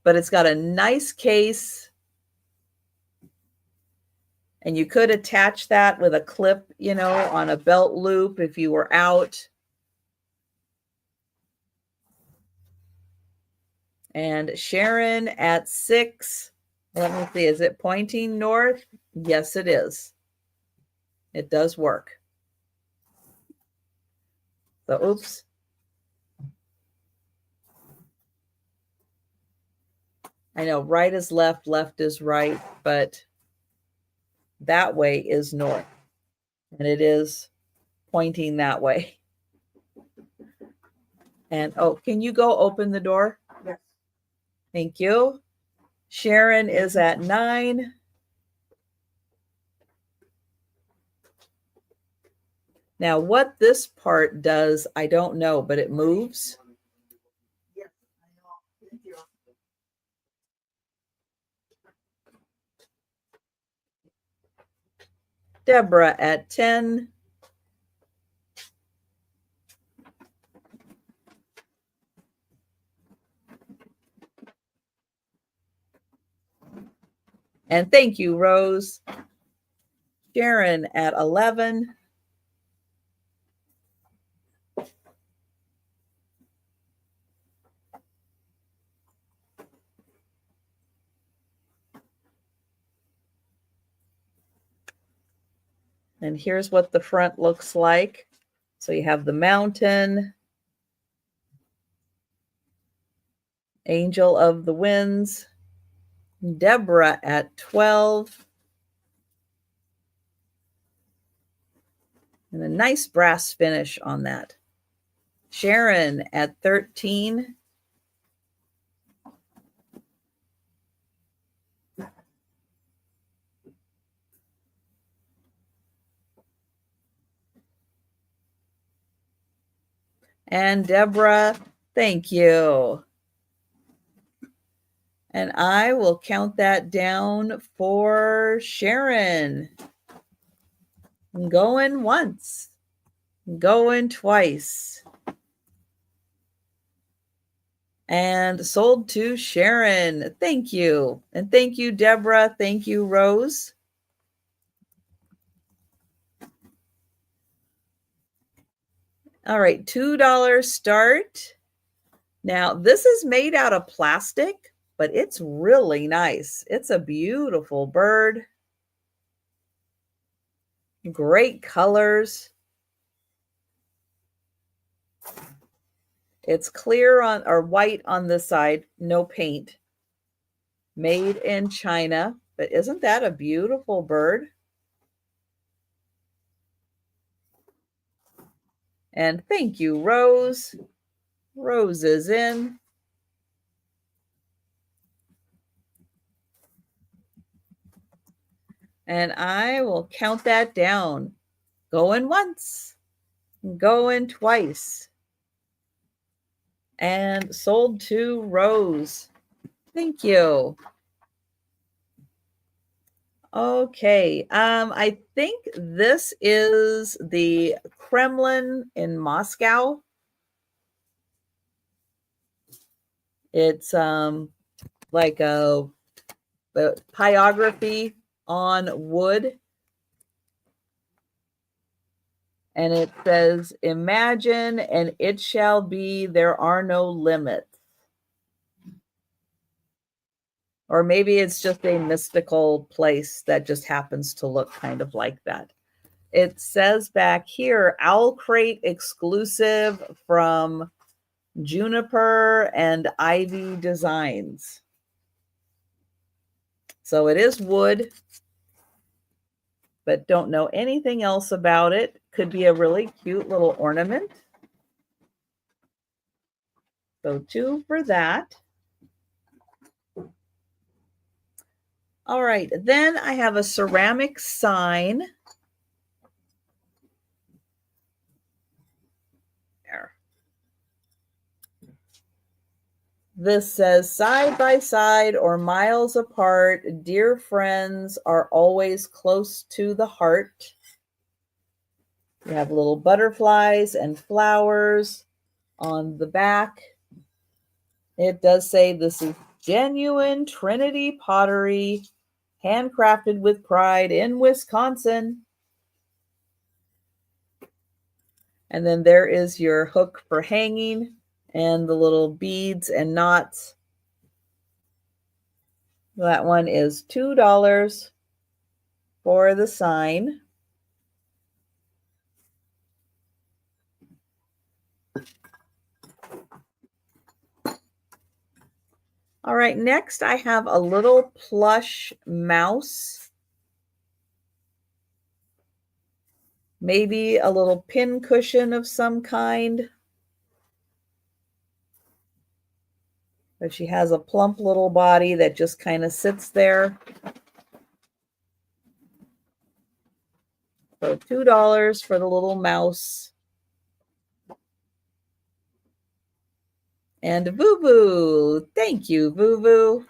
But it's got a nice case. And you could attach that with a clip, you know, on a belt loop if you were out. And Sharon at 6. Let me see, is it pointing north? Yes, it is. It does work. So, oops. I know right is left, left is right, but that way is north. And it is pointing that way. And, oh, can you go open the door? Yes. Thank you. Sharon is at 9. Now, what this part does, I don't know, but it moves. Yes, I know. Thank you. Deborah at 10. And thank you, Rose. Sharon at 11. And here's what the front looks like. So you have the mountain, Angel of the Winds, Deborah at 12, and a nice brass finish on that. Sharon at 13. And Deborah, thank you. And I will count that down for Sharon. Going once, going twice. And sold to Sharon. Thank you. And thank you, Deborah. Thank you, Rose. All right, $2 start. Now, this is made out of plastic, but it's really nice. It's a beautiful bird. Great colors. It's clear on or white on this side, no paint. Made in China, but isn't that a beautiful bird? And thank you, Rose. Rose is in. And I will count that down. Going once, going twice. And sold to Rose. Thank you. Okay, I think this is the Kremlin in Moscow. It's like a pyrography on wood. And it says, imagine and it shall be, there are no limits. Or maybe it's just a mystical place that just happens to look kind of like that. It says back here, Owl Crate exclusive from Juniper and Ivy Designs. So it is wood, but don't know anything else about it. Could be a really cute little ornament. So 2 for that. All right, then I have a ceramic sign. There. This says, side by side or miles apart, dear friends are always close to the heart. You have little butterflies and flowers on the back. It does say this is genuine Trinity pottery, handcrafted with pride in Wisconsin. And then there is your hook for hanging and the little beads and knots. That one is $2 for the sign. All right, next I have a little plush mouse. Maybe a little pin cushion of some kind. But she has a plump little body that just kind of sits there. So $2 for the little mouse. And Boo Boo. Thank you, Boo Boo.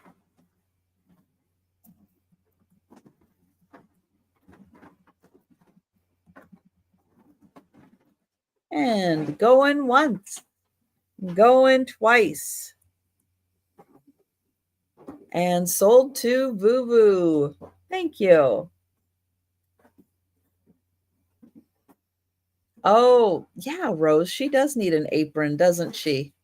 And going once, going twice. And sold to Boo Boo. Thank you. Oh, yeah, Rose, she does need an apron, doesn't she?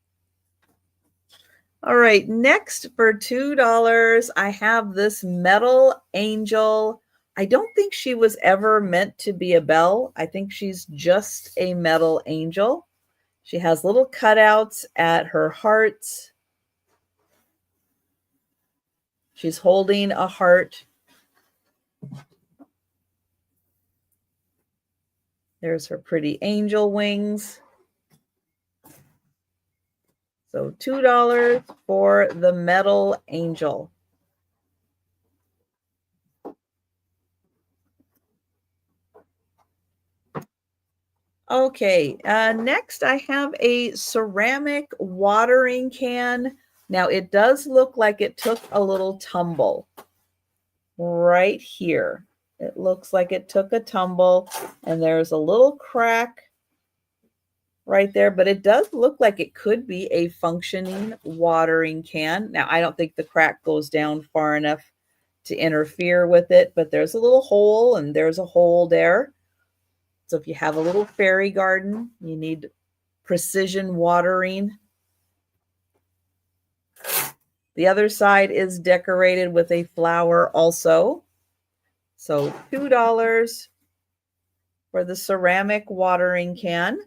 All right, next for $2, I have this metal angel. I don't think she was ever meant to be a bell. I think she's just a metal angel. She has little cutouts at her heart. She's holding a heart. There's her pretty angel wings. So $2 for the metal angel. Okay, next I have a ceramic watering can Now it does look like it took a little tumble right here. It looks like it took a tumble and there's a little crack right there, but it does look like it could be a functioning watering can. Now, I don't think the crack goes down far enough to interfere with it, but there's a little hole and there's a hole there. So if you have a little fairy garden, you need precision watering. The other side is decorated with a flower also. So $2 for the ceramic watering can.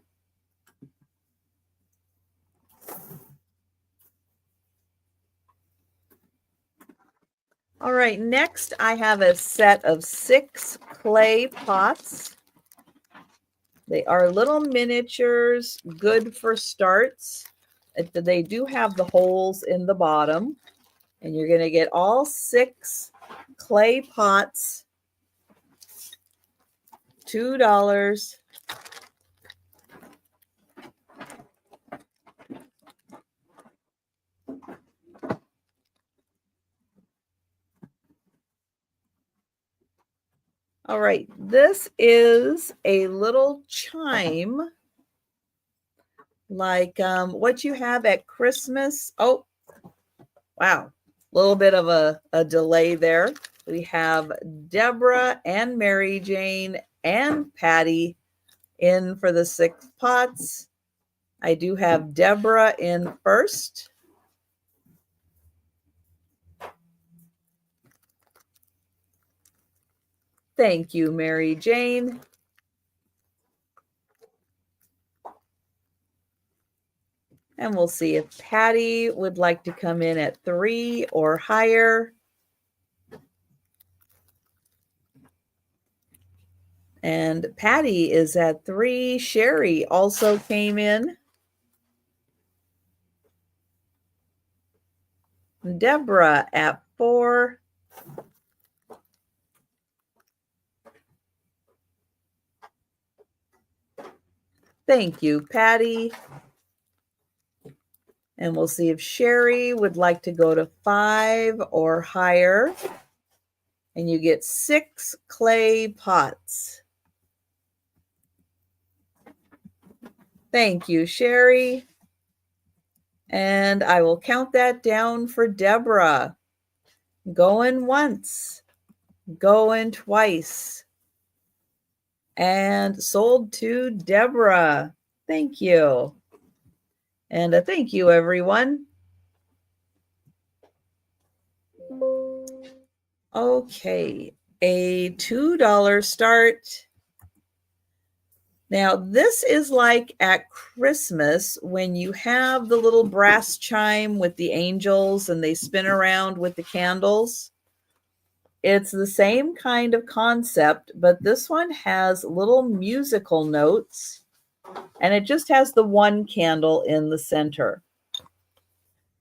All right, next I have a set of 6 clay pots. They are little miniatures, good for starts. They do have the holes in the bottom, and you're going to get all 6 clay pots, $2. All right, this is a little chime like what you have at Christmas. Oh, wow, a little bit of a delay there. We have Deborah and Mary Jane and Patty in for the 6 pots. I do have Deborah in first. Thank you, Mary Jane. And we'll see if Patty would like to come in at 3 or higher. And Patty is at 3. Sherry also came in. Deborah at 4. Thank you, Patty. And we'll see if Sherry would like to go to 5 or higher. And you get 6 clay pots. Thank you, Sherry. And I will count that down for Deborah. Going once, going twice. And sold to Deborah. Thank you. And thank you, everyone. Okay, a $2 start. Now, this is like at Christmas when you have the little brass chime with the angels and they spin around with the candles. It's the same kind of concept, but this one has little musical notes, and it just has the one candle in the center.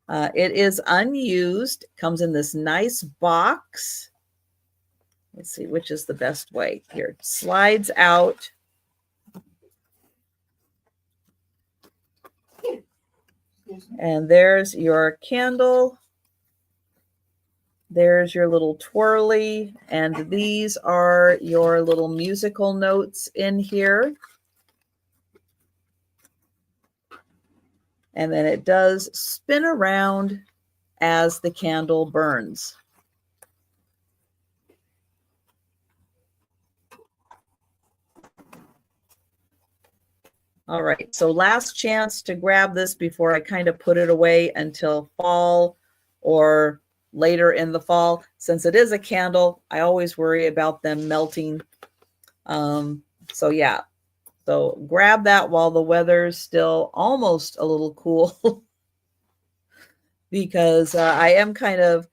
It is unused, comes in this nice box. Let's see which is the best way. Here, it slides out. And there's your candle. There's your little twirly. And these are your little musical notes in here. And then it does spin around as the candle burns. All right, so last chance to grab this before I kind of put it away until fall or later in the fall. Since it is a candle, I always worry about them melting. So yeah, so grab that while the weather's still almost a little cool because I am kind of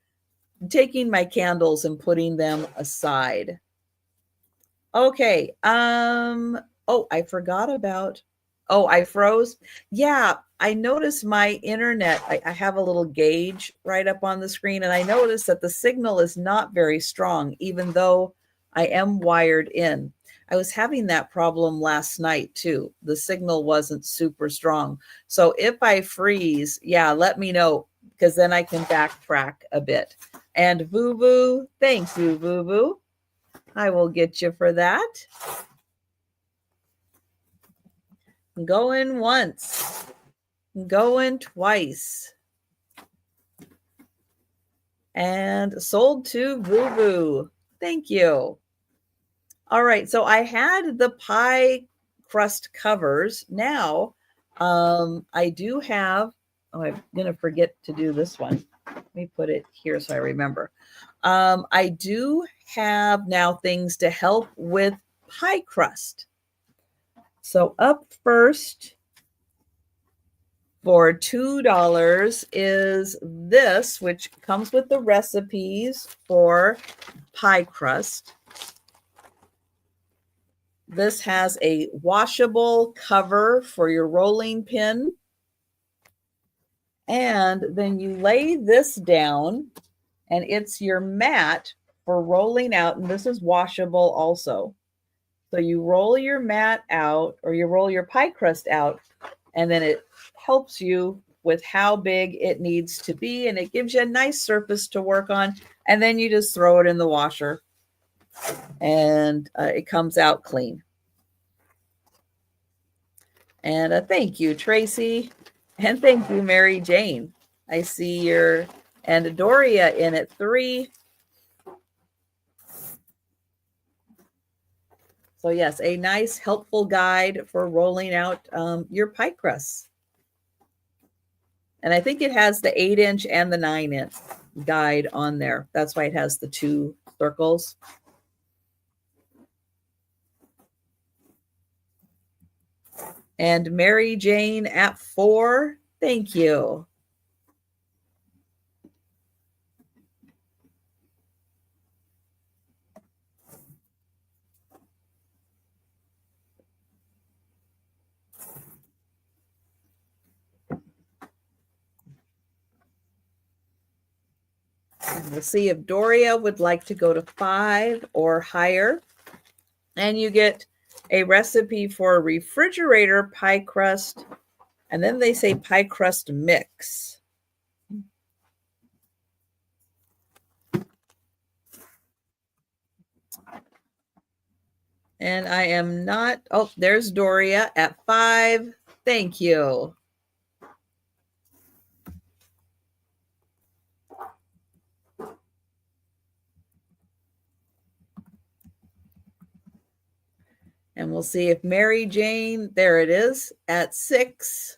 taking my candles and putting them aside. Okay, oh, I forgot about... Oh, I froze. Yeah, I noticed my internet. I have a little gauge right up on the screen, and I noticed that the signal is not very strong, even though I am wired in. I was having that problem last night too. The signal wasn't super strong. So if I freeze, yeah, let me know, because then I can backtrack a bit. And Boo Boo, thanks you, Boo Boo. I will get you for that. Going once, going twice. And sold to Boo Boo. Thank you. All right, so I had the pie crust covers. Now I do have, oh, I'm going to forget to do this one. Let me put it here so I remember. I do have now things to help with pie crust. So up first for $2 is this, which comes with the recipes for pie crust. This has a washable cover for your rolling pin. And then you lay this down, and it's your mat for rolling out. And this is washable also. So you roll your mat out, or you roll your pie crust out, and then it helps you with how big it needs to be. And it gives you a nice surface to work on. And then you just throw it in the washer, and it comes out clean. And thank you, Tracy. And thank you, Mary Jane. I see your, and Doria in at 3. So yes, a nice helpful guide for rolling out your pie crusts. And I think it has the 8-inch and the 9-inch guide on there. That's why it has the 2 circles. And Mary Jane at 4. Thank you. And we'll see if Doria would like to go to 5 or higher. And you get a recipe for a refrigerator pie crust. And then they say pie crust mix. And I am not, oh, there's Doria at 5. Thank you. And we'll see if Mary Jane, there it is, at 6.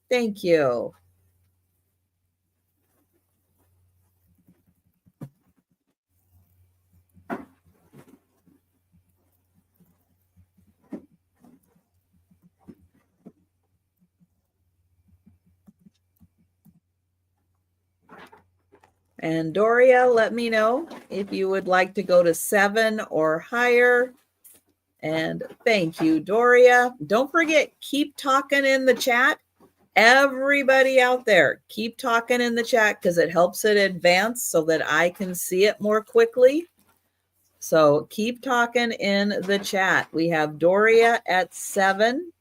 Thank you. And Doria, let me know if you would like to go to 7 or higher. And thank you, Doria. Don't forget, keep talking in the chat. Everybody out there, keep talking in the chat because it helps it advance so that I can see it more quickly. So keep talking in the chat. We have Doria at 7.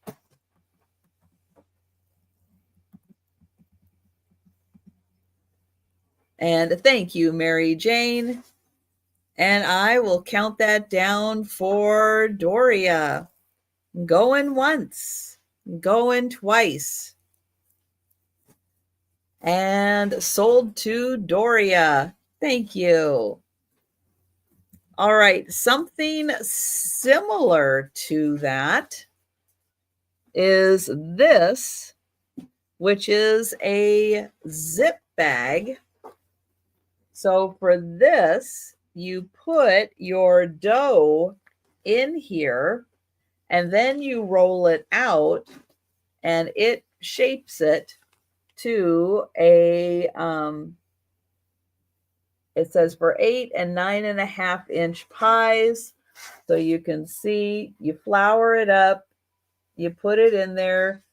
And thank you, Mary Jane. And I will count that down for Doria. Going once, going twice. And sold to Doria. Thank you. All right, something similar to that is this, which is a zip bag. So for this, you put your dough in here, and then you roll it out, and it shapes it to a, it says for 8 and 9.5 inch pies. So you can see, you flour it up, you put it in there,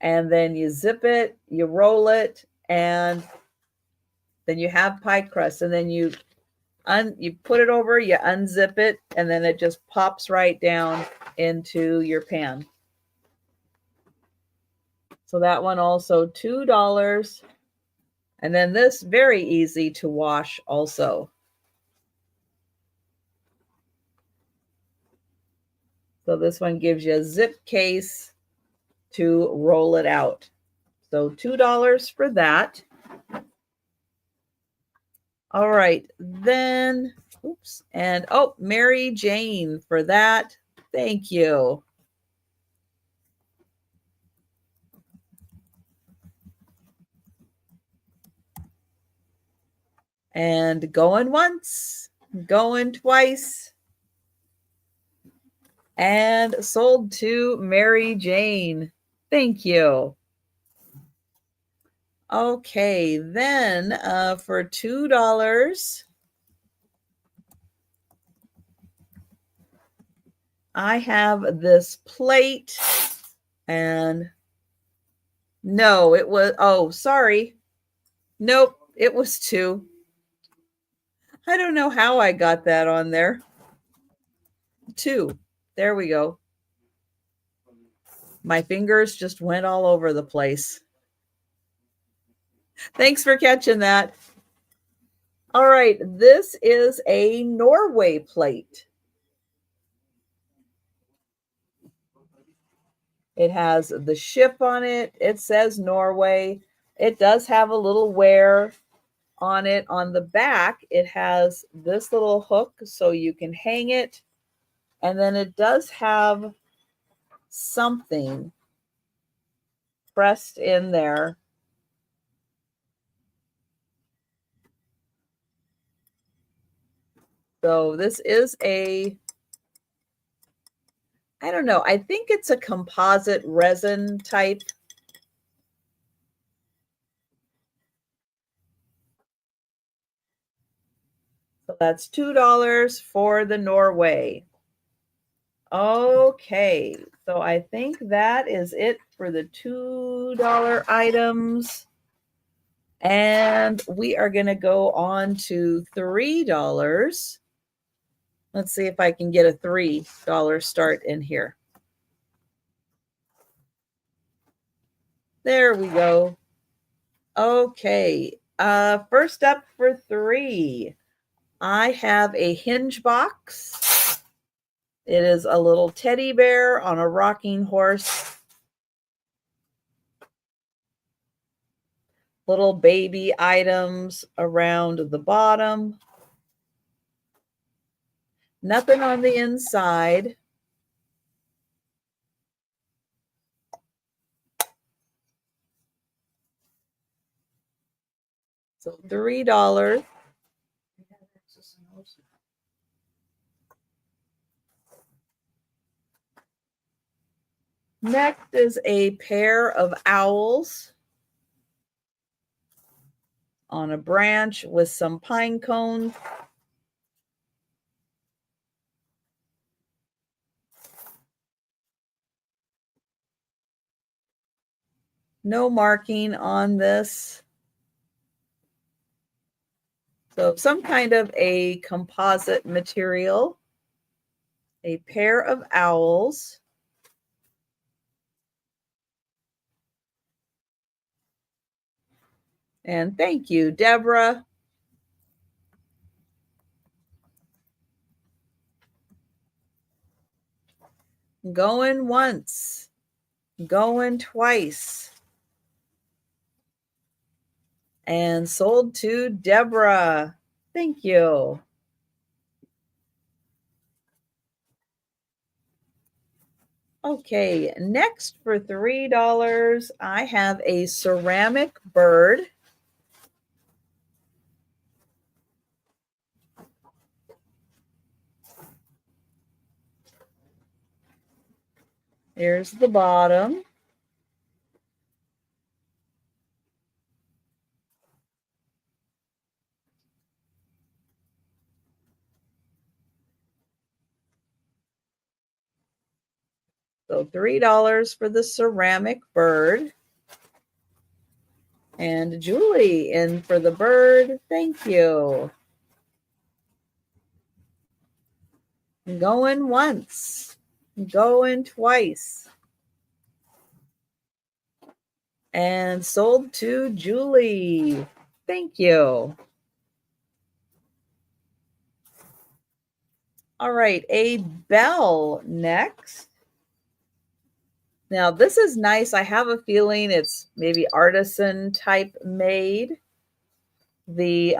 and then you zip it, you roll it, and then you have pie crust. And then you put it over, you unzip it, and then it just pops right down into your pan. So that one also $2. And then this, very easy to wash also. So this one gives you a zip case to roll it out. So $2 for that. All right, then, oops, and oh, Mary Jane for that. Thank you. And going once, going twice, and sold to Mary Jane. Thank you. Okay, then for $2, I have this plate, and no, it was, oh, sorry. Nope, it was 2. I don't know how I got that on there. 2. There we go. My fingers just went all over the place. Thanks for catching that. All right, this is a Norway plate. It has the ship on it. It says Norway. It does have a little wear on it. On the back, it has this little hook so you can hang it. And then it does have something pressed in there. So this is a, I don't know, I think it's a composite resin type. So that's $2 for the Norway. Okay, so I think that is it for the $2 items. And we are going to go on to $3. Let's see if I can get a $3 start in here. There we go. Okay, first up for $3, I have a hinge box. It is a little teddy bear on a rocking horse. Little baby items around the bottom. Nothing on the inside. So $3. Next is a pair of owls on a branch with some pine cones. No marking on this. So some kind of a composite material. A pair of owls. And thank you, Deborah. Going once, going twice. And sold to Deborah. Thank you. Okay, next for $3, I have a ceramic bird. Here's the bottom. So $3 for the ceramic bird. And Julie in for the bird. Thank you. Going once, going twice. And sold to Julie. Thank you. All right, a bell next. Now this is nice. I have a feeling it's maybe artisan type made. The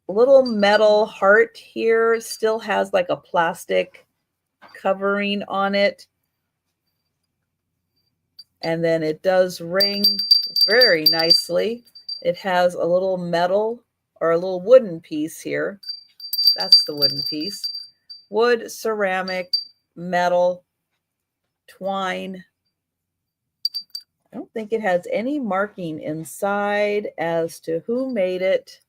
little metal heart here still has like a plastic covering on it. And then it does ring very nicely. It has a little metal or a little wooden piece here. That's the wooden piece. Wood, ceramic, metal, twine. I don't think it has any marking inside as to who made it.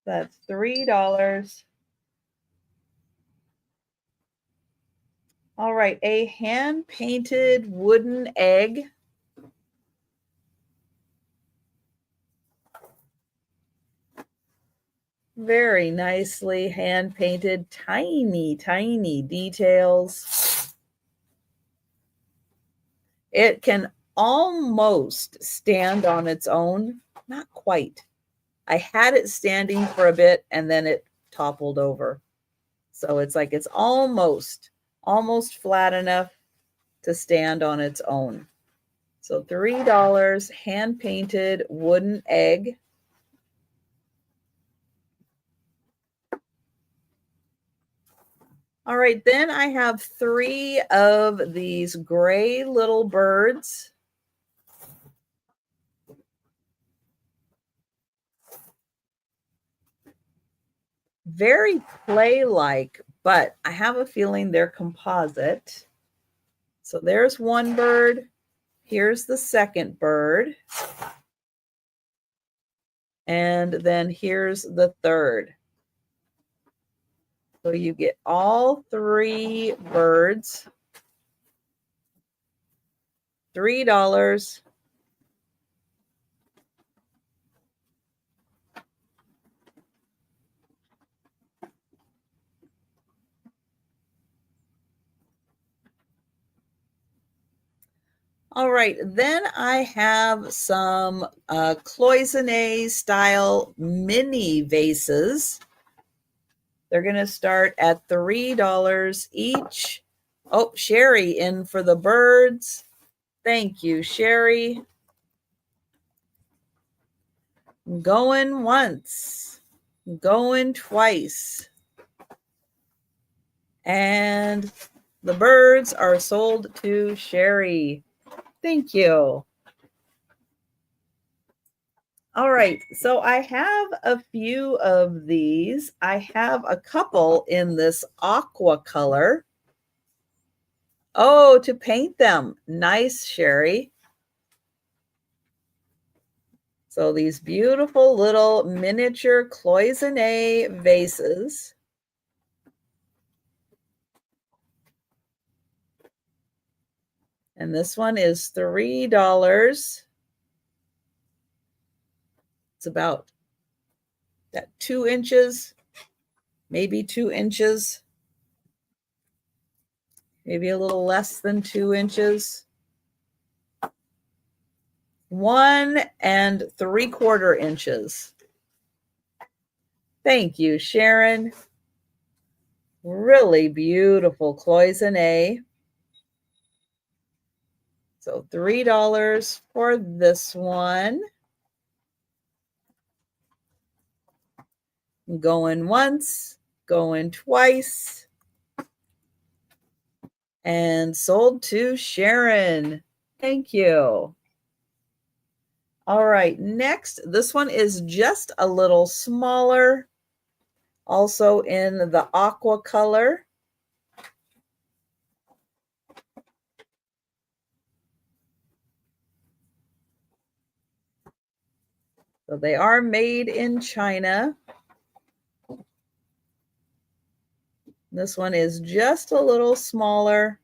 That's $3. All right, a hand-painted wooden egg. Very nicely hand-painted, tiny, tiny details. It can almost stand on its own, not quite. I had it standing for a bit and then it toppled over. So it's like it's almost flat enough to stand on its own. So $3, hand-painted wooden egg. All right, then I have 3 of these gray little birds. Very play-like, but I have a feeling they're composite. So there's one bird. Here's the second bird. And then here's the third. So you get all 3 birds. $3. All right, then I have some cloisonne style mini vases. They're going to start at $3 each. Oh, Sherry in for the birds. Thank you, Sherry. Going once, going twice. And the birds are sold to Sherry. Thank you. All right, so I have a few of these. I have a couple in this aqua color. Oh, to paint them. Nice, Sherry. So these beautiful little miniature cloisonne vases. And this one is $3. It's about that 2 inches, maybe 2 inches, maybe a little less than 2 inches. 1 3/4 inches. Thank you, Sharon. Really beautiful cloisonne. So $3 for this one. Going once, going twice. And sold to Sharon. Thank you. All right, next, this one is just a little smaller, also in the aqua color. So they are made in China. This one is just a little smaller,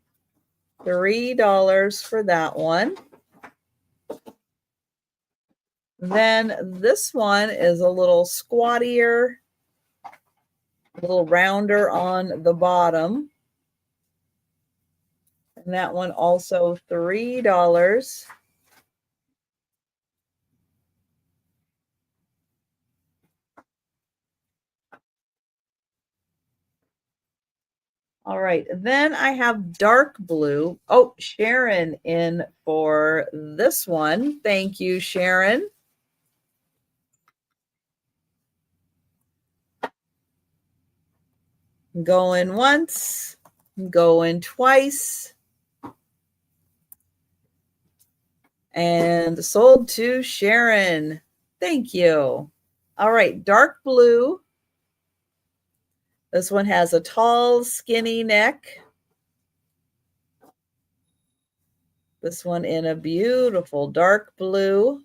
$3 for that one. Then this one is a little squattier, a little rounder on the bottom. And that one also $3. All right, then I have dark blue. Oh, Sharon in for this one. Thank you, Sharon. Going once, going twice, and sold to Sharon. Thank you. All right, dark blue. This one has a tall, skinny neck. This one in a beautiful dark blue.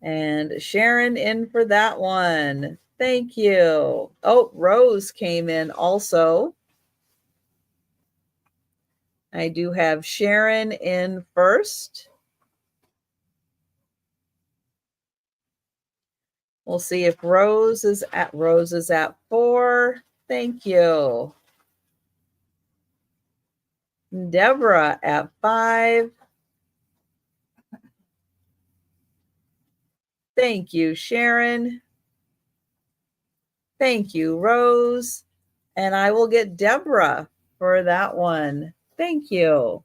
And Sharon in for that one. Thank you. Oh, Rose came in also. I do have Sharon in first. We'll see if Rose is at 4. Thank you. Deborah at 5. Thank you, Sharon. Thank you, Rose. And I will get Deborah for that one. Thank you.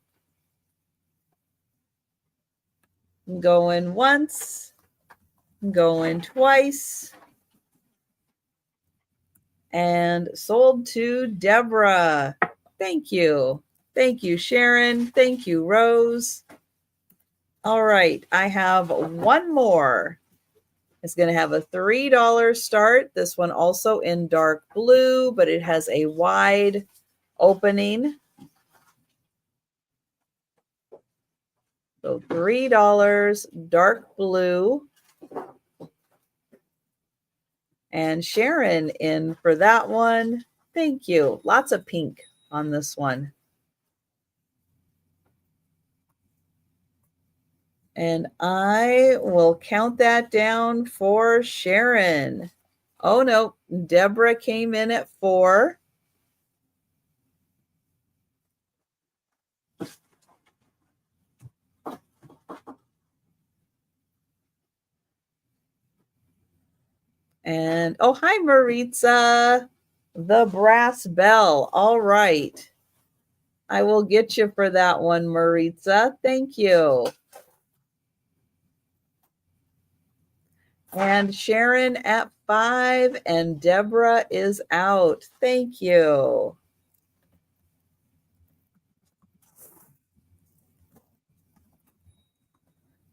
Going once, going twice, and sold to Deborah. Thank you. Thank you, Sharon. Thank you, Rose. All right, I have one more. It's going to have a $3 start. This one also in dark blue, but it has a wide opening. So $3, dark blue. And Sharon in for that one. Thank you. Lots of pink on this one. And I will count that down for Sharon. Oh, no. Deborah came in at 4. And, oh, hi, Maritza. The brass bell. All right. I will get you for that one, Maritza. Thank you. And Sharon at 5, and Deborah is out. Thank you.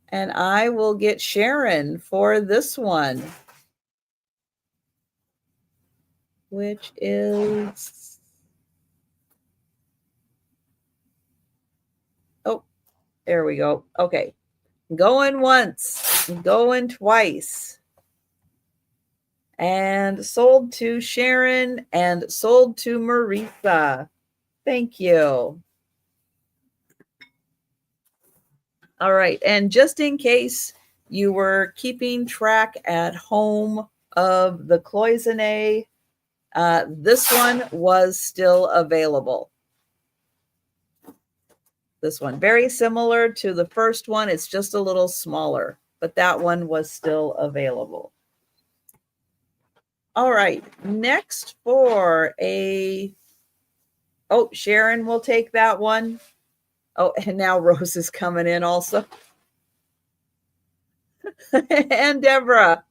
And I will get Sharon for this one, which is, oh, there we go. Okay. Going once, going twice. And sold to Sharon and sold to Marisa. Thank you. All right. And just in case you were keeping track at home of the cloisonne, this one was still available. This one, very similar to the first one. It's just a little smaller, but that one was still available. All right. Next for a, oh, Sharon will take that one. Oh, and now Rose is coming in also. And Deborah.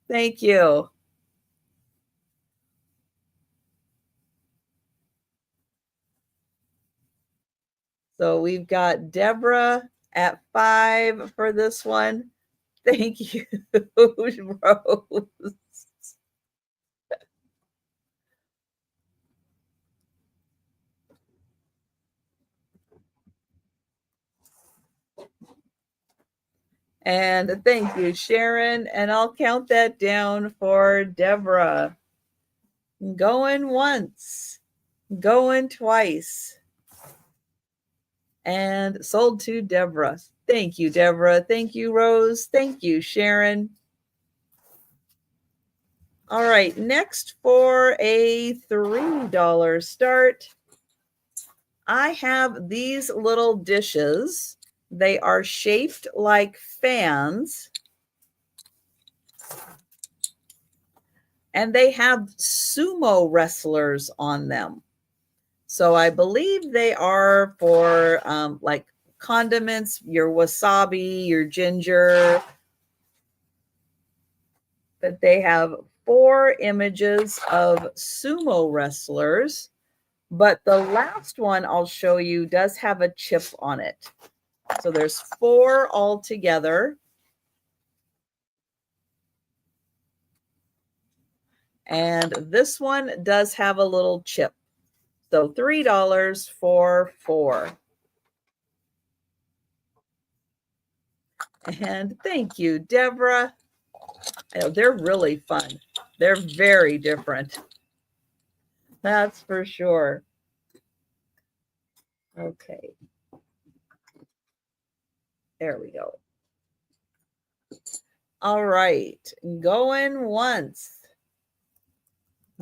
Thank you. So we've got Deborah at 5 for this one. Thank you, Rose. And thank you, Sharon. And I'll count that down for Deborah. Going once, going twice, and sold to Deborah. Thank you, Deborah. Thank you, Rose. Thank you, Sharon. All right, next for a $3 start, I have these little dishes. They are shaped like fans. And they have sumo wrestlers on them. So I believe they are for like condiments, your wasabi, your ginger. But they have 4 images of sumo wrestlers. But the last one I'll show you does have a chip on it. So there's 4 altogether. And this one does have a little chip. So $3 for 4. And thank you, Deborah. They're really fun. They're very different. That's for sure. Okay. There we go. All right. Going once.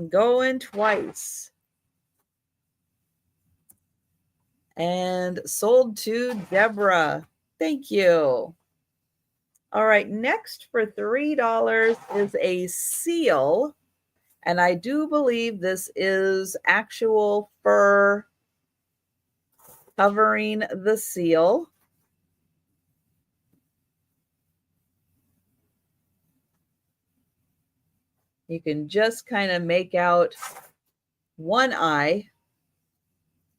Going twice. And sold to Deborah. Thank you. All right. Next for $3 is a seal. And I do believe this is actual fur covering the seal. You can just kind of make out one eye.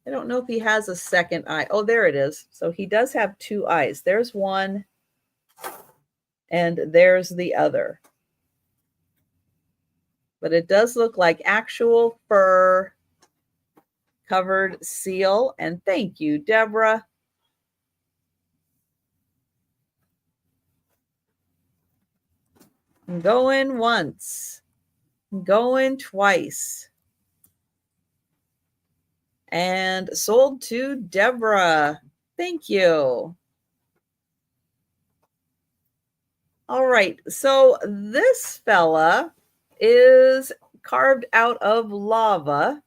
I don't know if he has a second eye. Oh, there it is. So he does have 2 eyes. There's one and there's the other. But it does look like actual fur covered seal. And thank you, Deborah. Going once. Going twice. And sold to Deborah. Thank you. All right. So this fella is carved out of lava.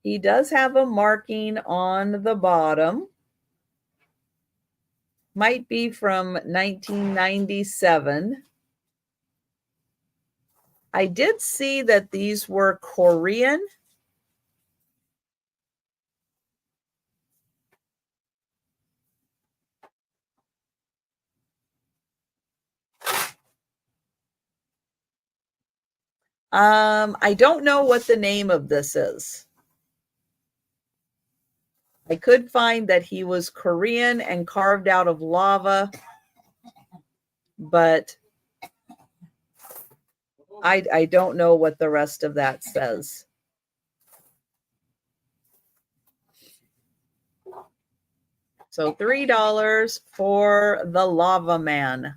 He does have a marking on the bottom. Might be from 1997. I did see that these were Korean. I don't know what the name of this is. I could find that he was Korean and carved out of lava, but I don't know what the rest of that says. So $3 for the Lava Man.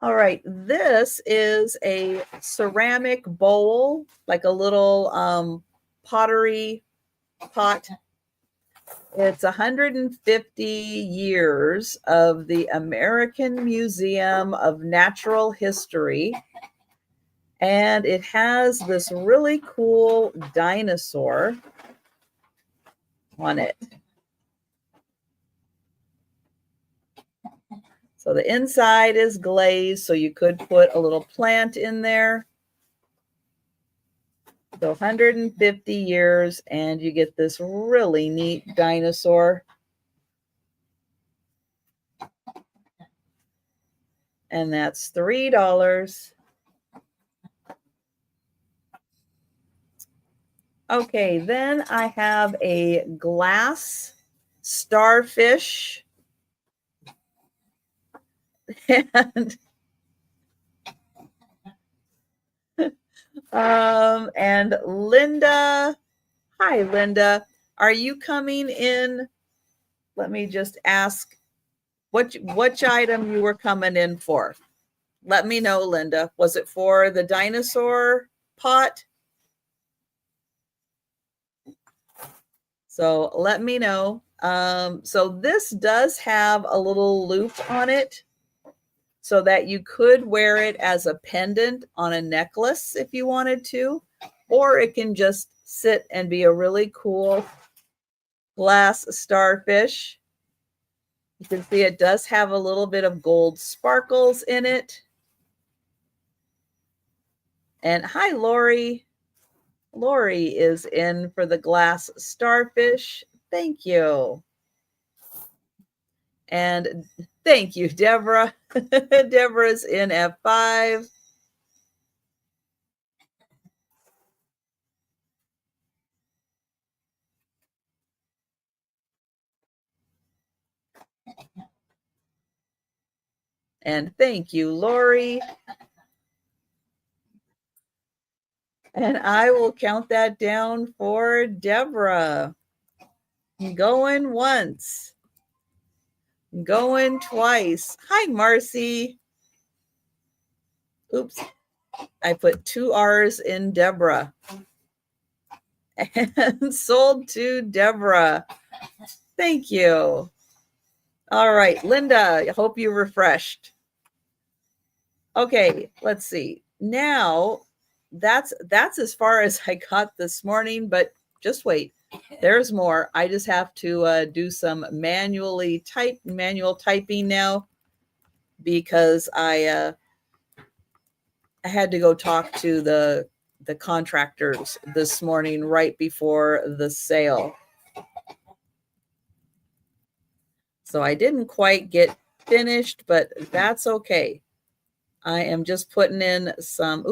All right, this is a ceramic bowl, like a little pottery pot. It's 150 years of the American Museum of Natural History. And it has this really cool dinosaur on it. So the inside is glazed, so you could put a little plant in there. So 150 years, and you get this really neat dinosaur. And that's $3. Okay, then I have a glass starfish. And Linda, hi Linda, are you coming in? Let me just ask which item you were coming in for. Let me know, Linda. Was it for the dinosaur pot. So let me know. So this does have a little loop on it so that you could wear it as a pendant on a necklace if you wanted to, or it can just sit and be a really cool glass starfish. You can see it does have a little bit of gold sparkles in it. And hi, Lori. Lori is in for the glass starfish. Thank you. And thank you, Deborah. Deborah's in F5. And thank you, Lori. And I will count that down for Deborah. Going once. Going twice. Hi, Marcy. Oops. I put 2 R's in Deborah. And sold to Deborah. Thank you. All right, Linda, I hope you refreshed. Okay, let's see. Now, that's as far as I got this morning, but just wait. There's more. I just have to do some manual typing now because I had to go talk to the contractors this morning right before the sale. So I didn't quite get finished, but that's okay. I am just putting in some,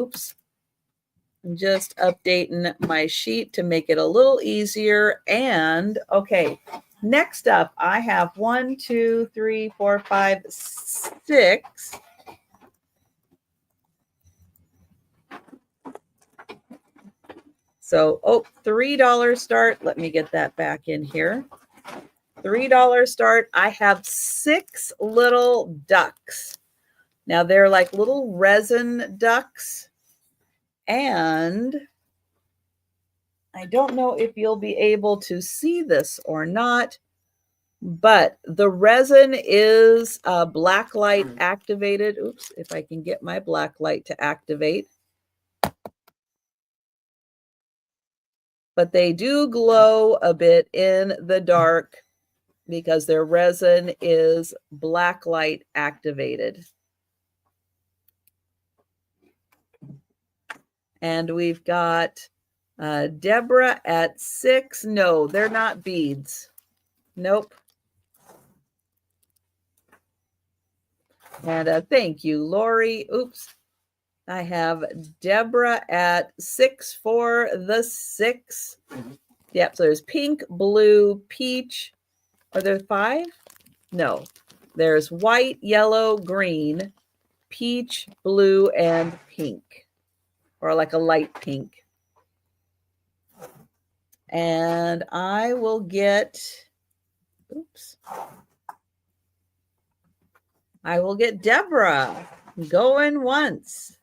I'm just updating my sheet to make it a little easier. And okay, next up, I have 1, 2, 3, 4, 5, 6. So, $3 start. Let me get that back in here. $3 start. I have 6 little ducks. Now they're like little resin ducks. And I don't know if you'll be able to see this or not, but the resin is black light activated. Oops, if I can get my black light to activate. But they do glow a bit in the dark because their resin is black light activated. And we've got Deborah at 6. No, they're not beads. Nope. And thank you, Lori. Oops. I have Deborah at 6 for the 6. Yep, so there's pink, blue, peach. Are there 5? No. There's white, yellow, green, peach, blue, and pink. Or like a light pink. And I will get, I will get Deborah going once,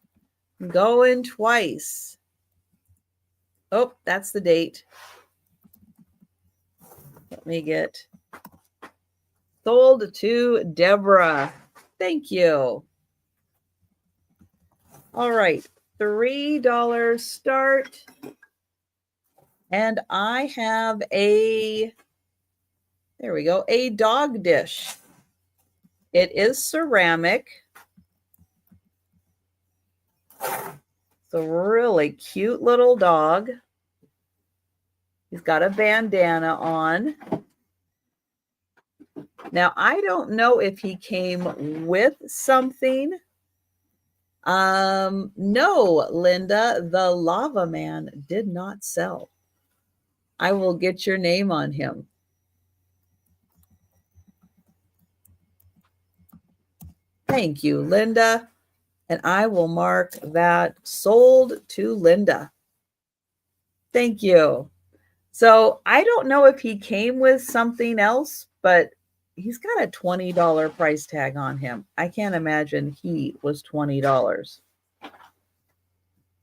going twice. Oh, that's the date. Let me get sold to Deborah. Thank you. All right, $3 start. And I have a, there we go, a dog dish. It is ceramic. It's a really cute little dog. He's got a bandana on. Now, I don't know if he came with something. No, Linda, the lava man did not sell. I will get your name on him. Thank you, Linda. And I will mark that sold to Linda. Thank you. So I don't know if he came with something else, but he's got a $20 price tag on him. I can't imagine he was $20.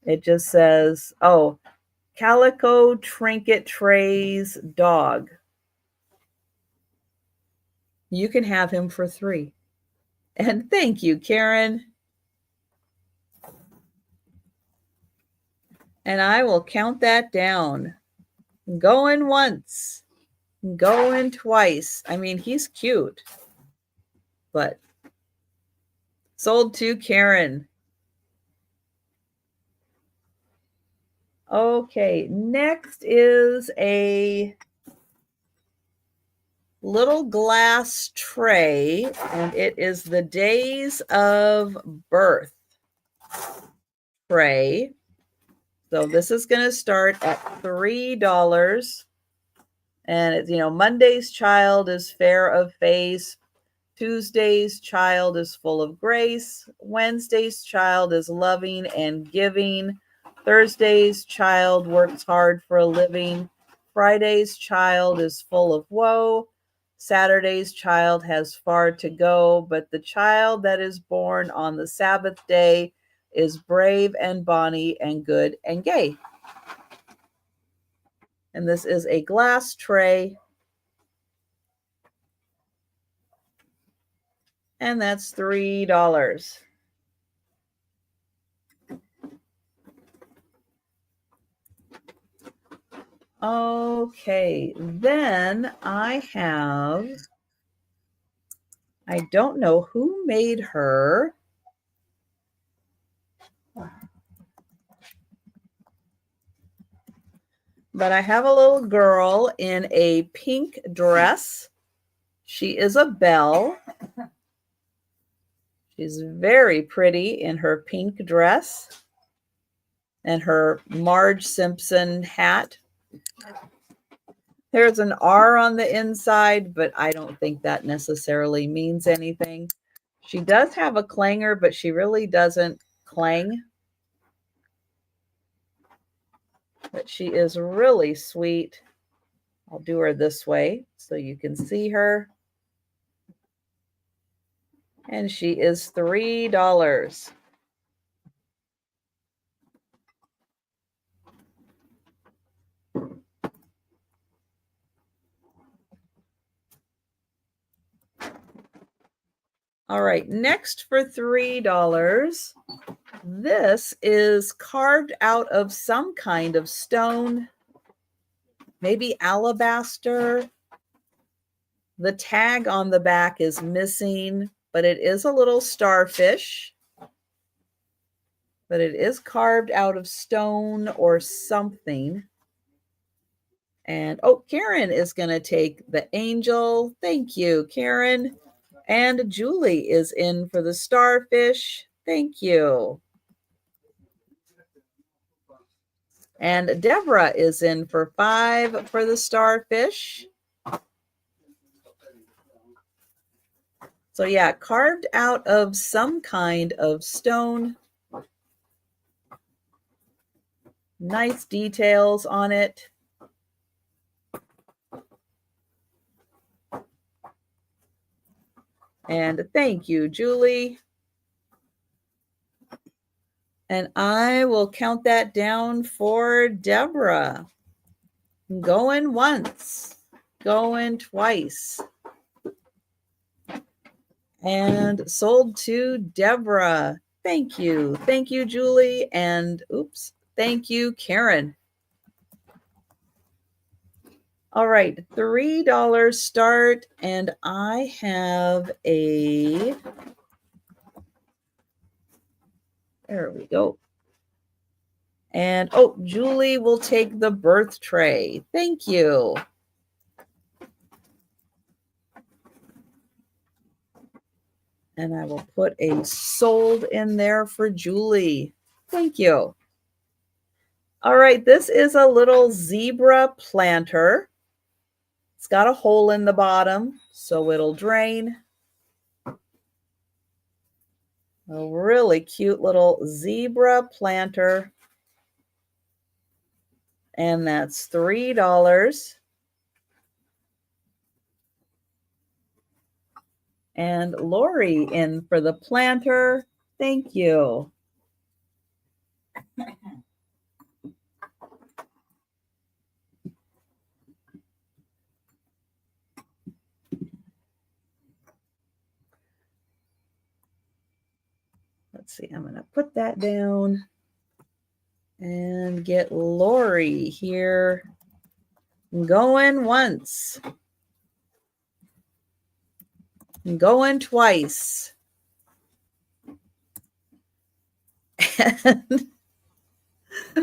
It just says, oh, Calico Trinket Trays Dog. You can have him for $3. And thank you, Karen. And I will count that down. Going once, going twice. I mean, he's cute, but sold to Karen. Okay, next is a little glass tray, and it is the days of birth tray. So this is going to start at $3. And it's, Monday's child is fair of face. Tuesday's child is full of grace. Wednesday's child is loving and giving. Thursday's child works hard for a living. Friday's child is full of woe. Saturday's child has far to go, but the child that is born on the Sabbath day is brave and bonny and good and gay. And this is a glass tray. And that's $3. Okay, then I don't know who made her. But I have a little girl in a pink dress. She is a belle. She's very pretty in her pink dress and her Marge Simpson hat. There's an R on the inside, but I don't think that necessarily means anything. She does have a clanger, but she really doesn't clang. But she is really sweet. I'll do her this way so you can see her. And she is $3. All right, next for $3, this is carved out of some kind of stone, maybe alabaster. The tag on the back is missing, but it is a little starfish. But it is carved out of stone or something. And, oh, Karen is going to take the angel. Thank you, Karen. And Julie is in for the starfish. Thank you. And Deborah is in for $5 for the starfish. So yeah, carved out of some kind of stone. Nice details on it. And thank you, Julie. And I will count that down for Deborah. Going once, going twice. And sold to Deborah. Thank you. Thank you, Julie. And oops, thank you, Karen. All right, $3 start, and I have a, there we go. And oh, Julie will take the birth tray. Thank you. And I will put a sold in there for Julie. Thank you. All right, this is a little zebra planter. It's got a hole in the bottom, so it'll drain. A really cute little zebra planter. And that's $3. And Lori in for the planter. Thank you. Let's see, I'm going to put that down and get Lori here going once, going twice. And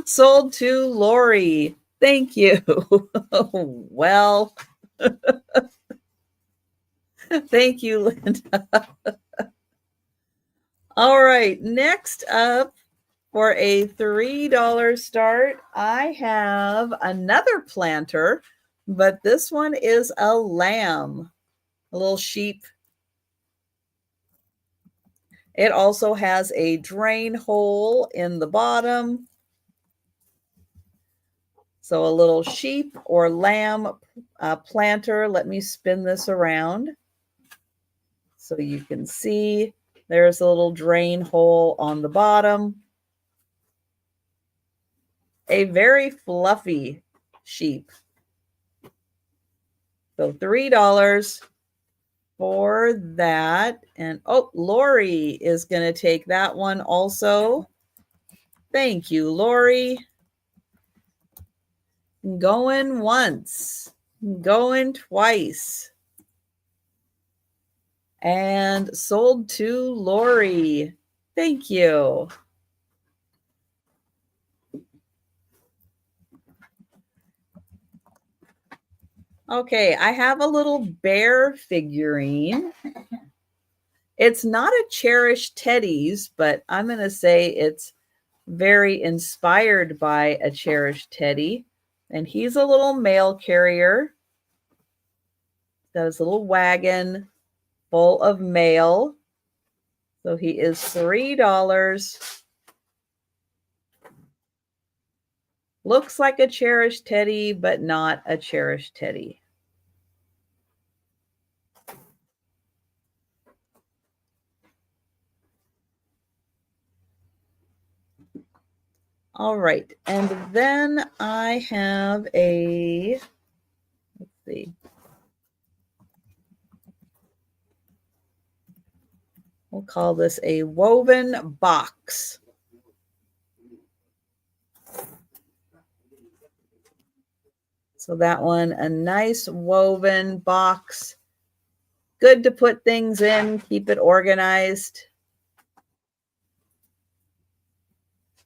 sold to Lori. Thank you. Well, thank you, Linda. All right, next up for a $3 start, I have another planter, but this one is a lamb, a little sheep. It also has a drain hole in the bottom. So a little sheep or lamb planter. Let me spin this around so you can see. There's a little drain hole on the bottom. A very fluffy sheep. So $3 for that. And oh, Lori is going to take that one also. Thank you, Lori. Going once, going twice. And sold to Lori. Thank you. Okay, I have a little bear figurine. It's not a cherished teddy's, but I'm going to say it's very inspired by a cherished teddy. And he's a little mail carrier. Got his little wagon full of mail. So he is $3. Looks like a cherished teddy, but not a cherished teddy. All right, and then I have a, let's see. We'll call this a woven box. So that one, a nice woven box. Good to put things in, keep it organized.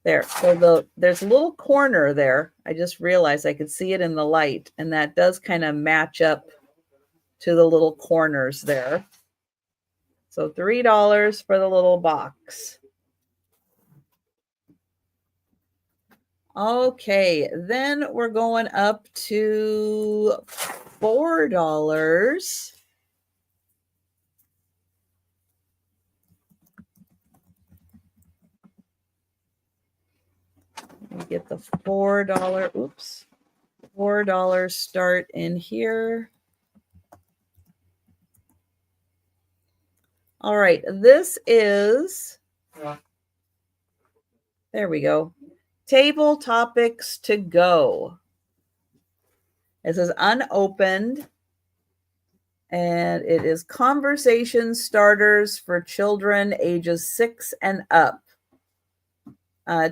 There, so there's a little corner there. I just realized I could see it in the light, and that does kind of match up to the little corners there. So $3 for the little box. Okay, then we're going up to $4. Let me get the $4, oops, $4 start in here. All right, this is, there we go, Table Topics to Go. It says unopened, and it is conversation starters for children ages 6 and up.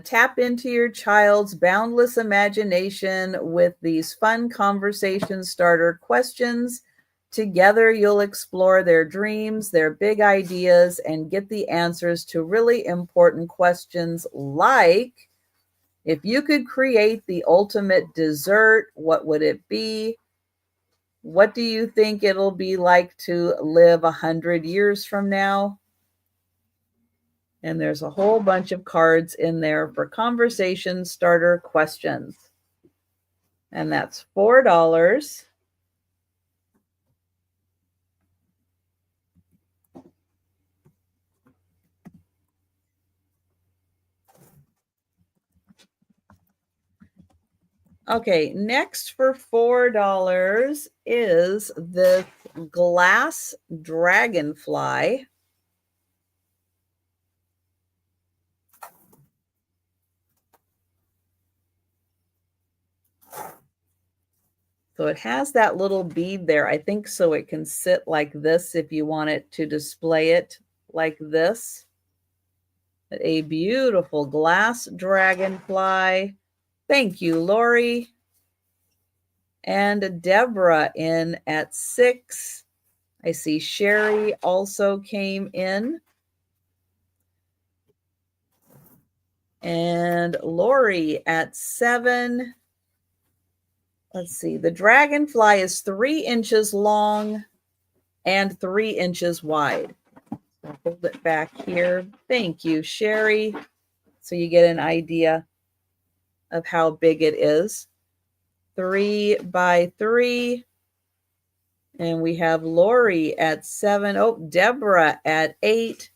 Tap into your child's boundless imagination with these fun conversation starter questions. Together, you'll explore their dreams, their big ideas, and get the answers to really important questions like, if you could create the ultimate dessert, what would it be? What do you think it'll be like to live 100 years from now? And there's a whole bunch of cards in there for conversation starter questions. And that's $4. Okay, next for $4 is the glass dragonfly. So it has that little bead there, I think, so it can sit like this if you want it to display it like this. A beautiful glass dragonfly. Thank you, Lori. And Deborah in at 6. I see Sherry also came in. And Lori at 7. Let's see. The dragonfly is 3 inches long and 3 inches wide. I'll hold it back here. Thank you, Sherry. So you get an idea of how big it is. 3 by 3. And we have Lori at 7. Oh, Deborah at 8.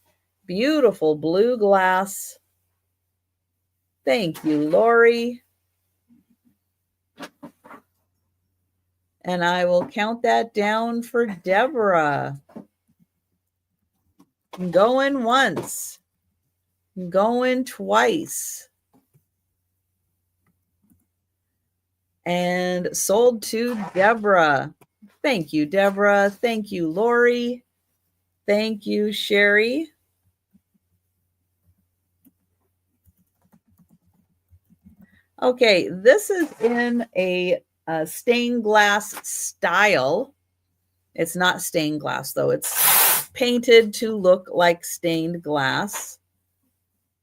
Beautiful blue glass. Thank you, Lori. And I will count that down for Deborah. Going once. Going twice. And sold to Deborah. Thank you, Deborah. Thank you, Lori. Thank you, Sherry. Okay, this is in a stained glass style. It's not stained glass, though. It's painted to look like stained glass.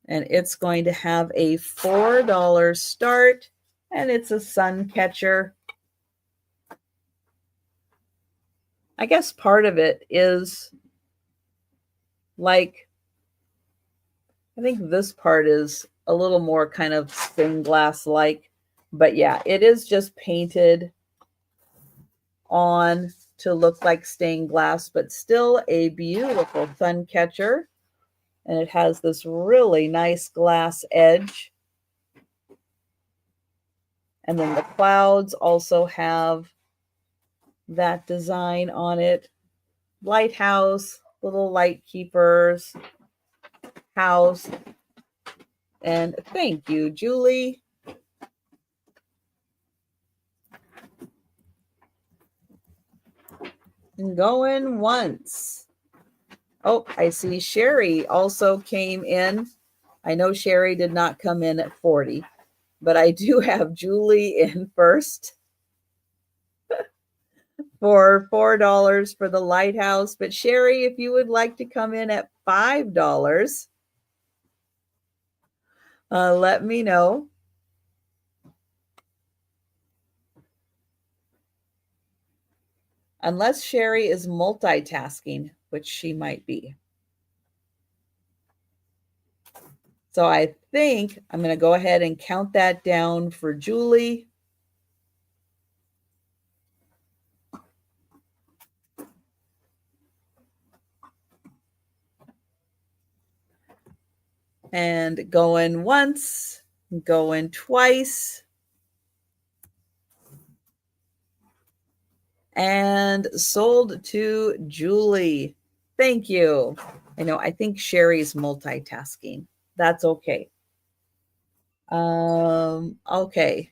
And it's going to have a $4 start, and it's a sun catcher. I guess part of it is like, I think this part is a little more kind of stained glass like, but yeah, it is just painted on to look like stained glass, but still a beautiful sun catcher. And it has this really nice glass edge. And then the clouds also have that design on it. Lighthouse, little light keepers, house. And thank you, Julie. And going once. Oh, I see Sherry also came in. I know Sherry did not come in at 40, but I do have Julie in first for $4 for the lighthouse. But Sherry, if you would like to come in at $5, let me know. Unless Sherry is multitasking, which she might be. So I think I'm going to go ahead and count that down for Julie. And going once, going twice. And sold to Julie. Thank you. I think Sherry's multitasking. That's okay. Okay.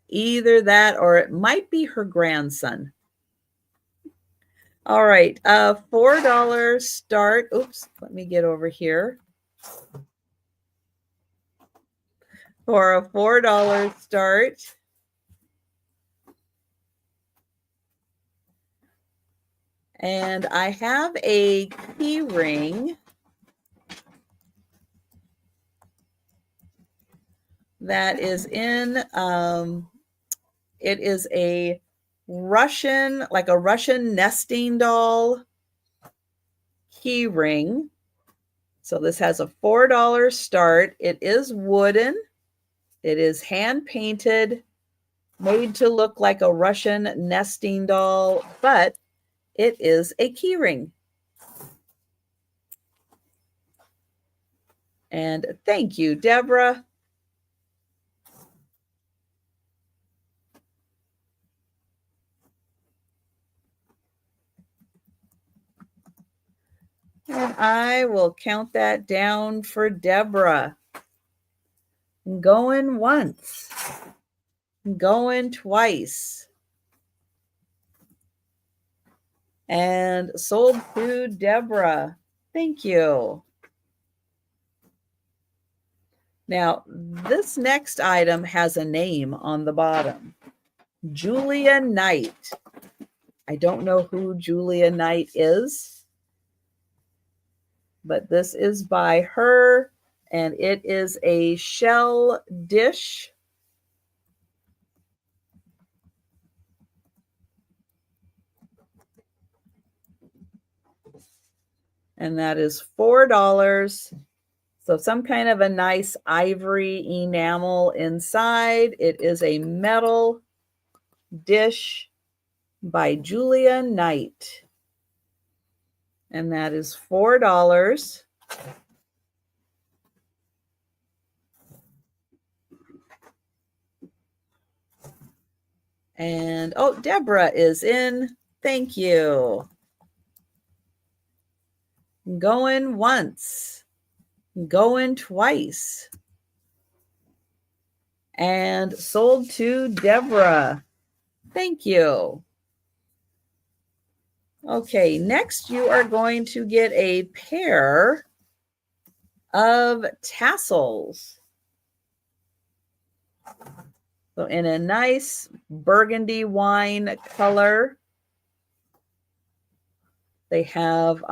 Either that or it might be her grandson. All right, $4 start. Oops, let me get over here. For a $4 start. And I have a key ring that is in, it is a Russian, like a Russian nesting doll key ring. So this has a $4 start. It is wooden. It is hand painted, made to look like a Russian nesting doll, but it is a key ring. And thank you, Deborah. And I will count that down for Deborah. Going once. Going twice. And sold to Deborah. Thank you. Now, this next item has a name on the bottom. Julia Knight. I don't know who Julia Knight is, but this is by her, and it is a shell dish. And that is $4. So some kind of a nice ivory enamel inside. It is a metal dish by Julia Knight. And that is $4. And oh, Deborah is in. Thank you. Going once. Going twice. And sold to Deborah. Thank you. Okay, next you are going to get a pair of tassels. So in a nice burgundy wine color. They have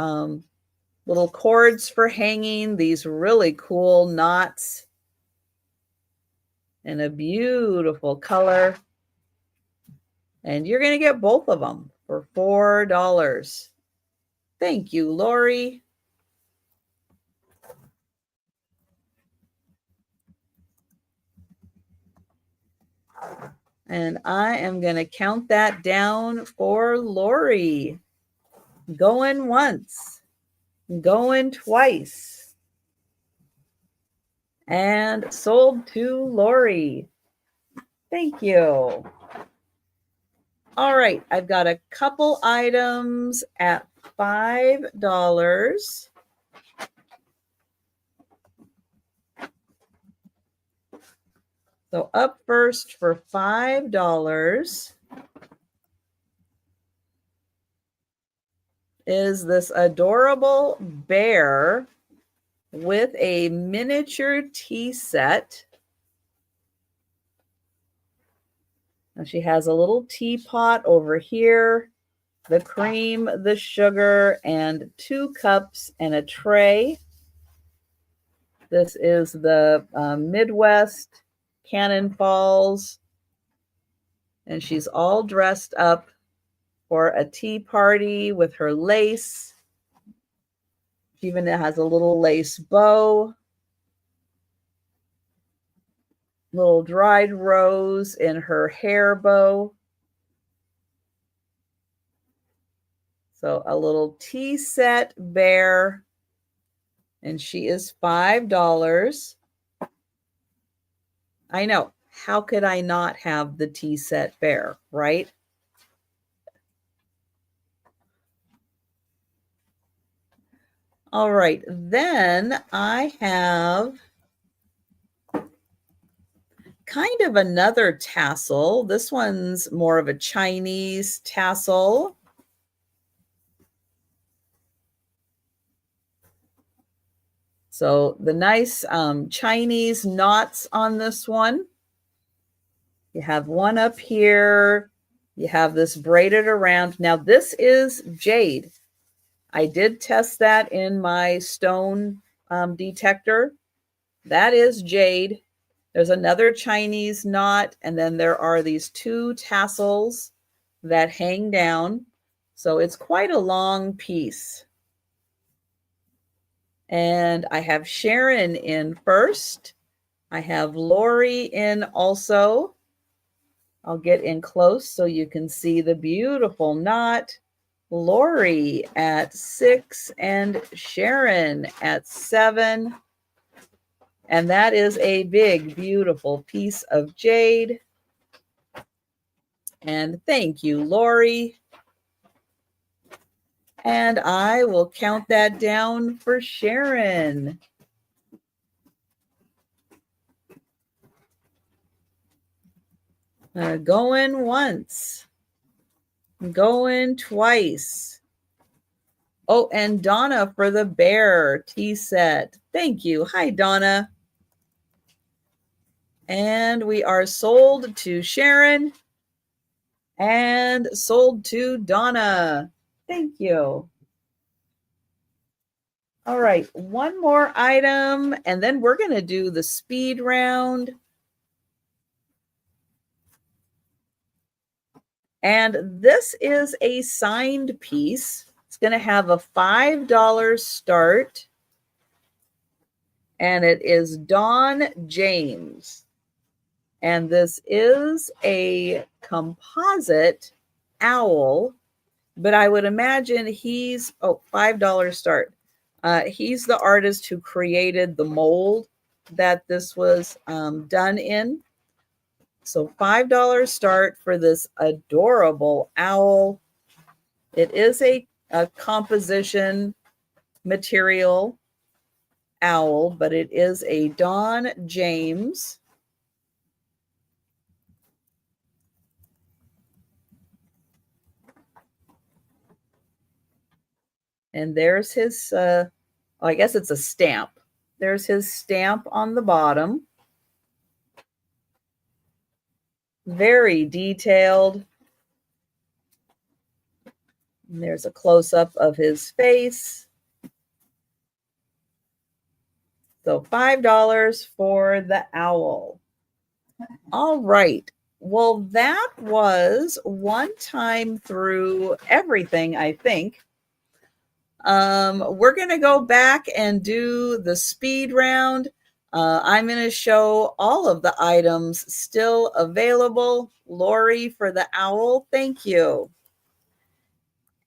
little cords for hanging, these really cool knots in a beautiful color. And you're going to get both of them for $4. Thank you, Lori. And I am going to count that down for Lori. Going once. Going twice. And sold to Lori. Thank you. All right, I've got a couple items at $5. So up first for $5 is this adorable bear with a miniature tea set. And she has a little teapot over here, the cream, the sugar, and 2 cups and a tray. This is the Midwest Cannon Falls, and she's all dressed up for a tea party with her lace. She even has a little lace bow, little dried rose in her hair bow. So a little tea set bear, and she is $5. I know. How could I not have the tea set bear, right? All right, then I have kind of another tassel. This one's more of a Chinese tassel. So the nice Chinese knots on this one. You have one up here. You have this braided around. Now this is jade. I did test that in my stone detector. That is jade. There's another Chinese knot, and then there are these 2 tassels that hang down. So it's quite a long piece. And I have Sharon in first. I have Lori in also. I'll get in close so you can see the beautiful knot. Lori at 6 and Sharon at 7. And that is a big, beautiful piece of jade. And thank you, Lori. And I will count that down for Sharon. Going once. Going twice. Oh, and Donna for the bear tea set. Thank you. Hi, Donna. And we are sold to Sharon and sold to Donna. Thank you. All right, one more item, and then we're going to do the speed round. And this is a signed piece. It's going to have a $5 start. And it is Don James. And this is a composite owl, but I would imagine he's, $5 start. He's the artist who created the mold that this was done in. So $5 start for this adorable owl. It is a composition material owl, but it is a Don James. And there's his, I guess it's a stamp. There's his stamp on the bottom. Very detailed. And there's a close-up of his face. So $5 for the owl. All right. Well, that was one time through everything, I think. We're going to go back and do the speed round. I'm going to show all of the items still available. Lori for the owl, thank you.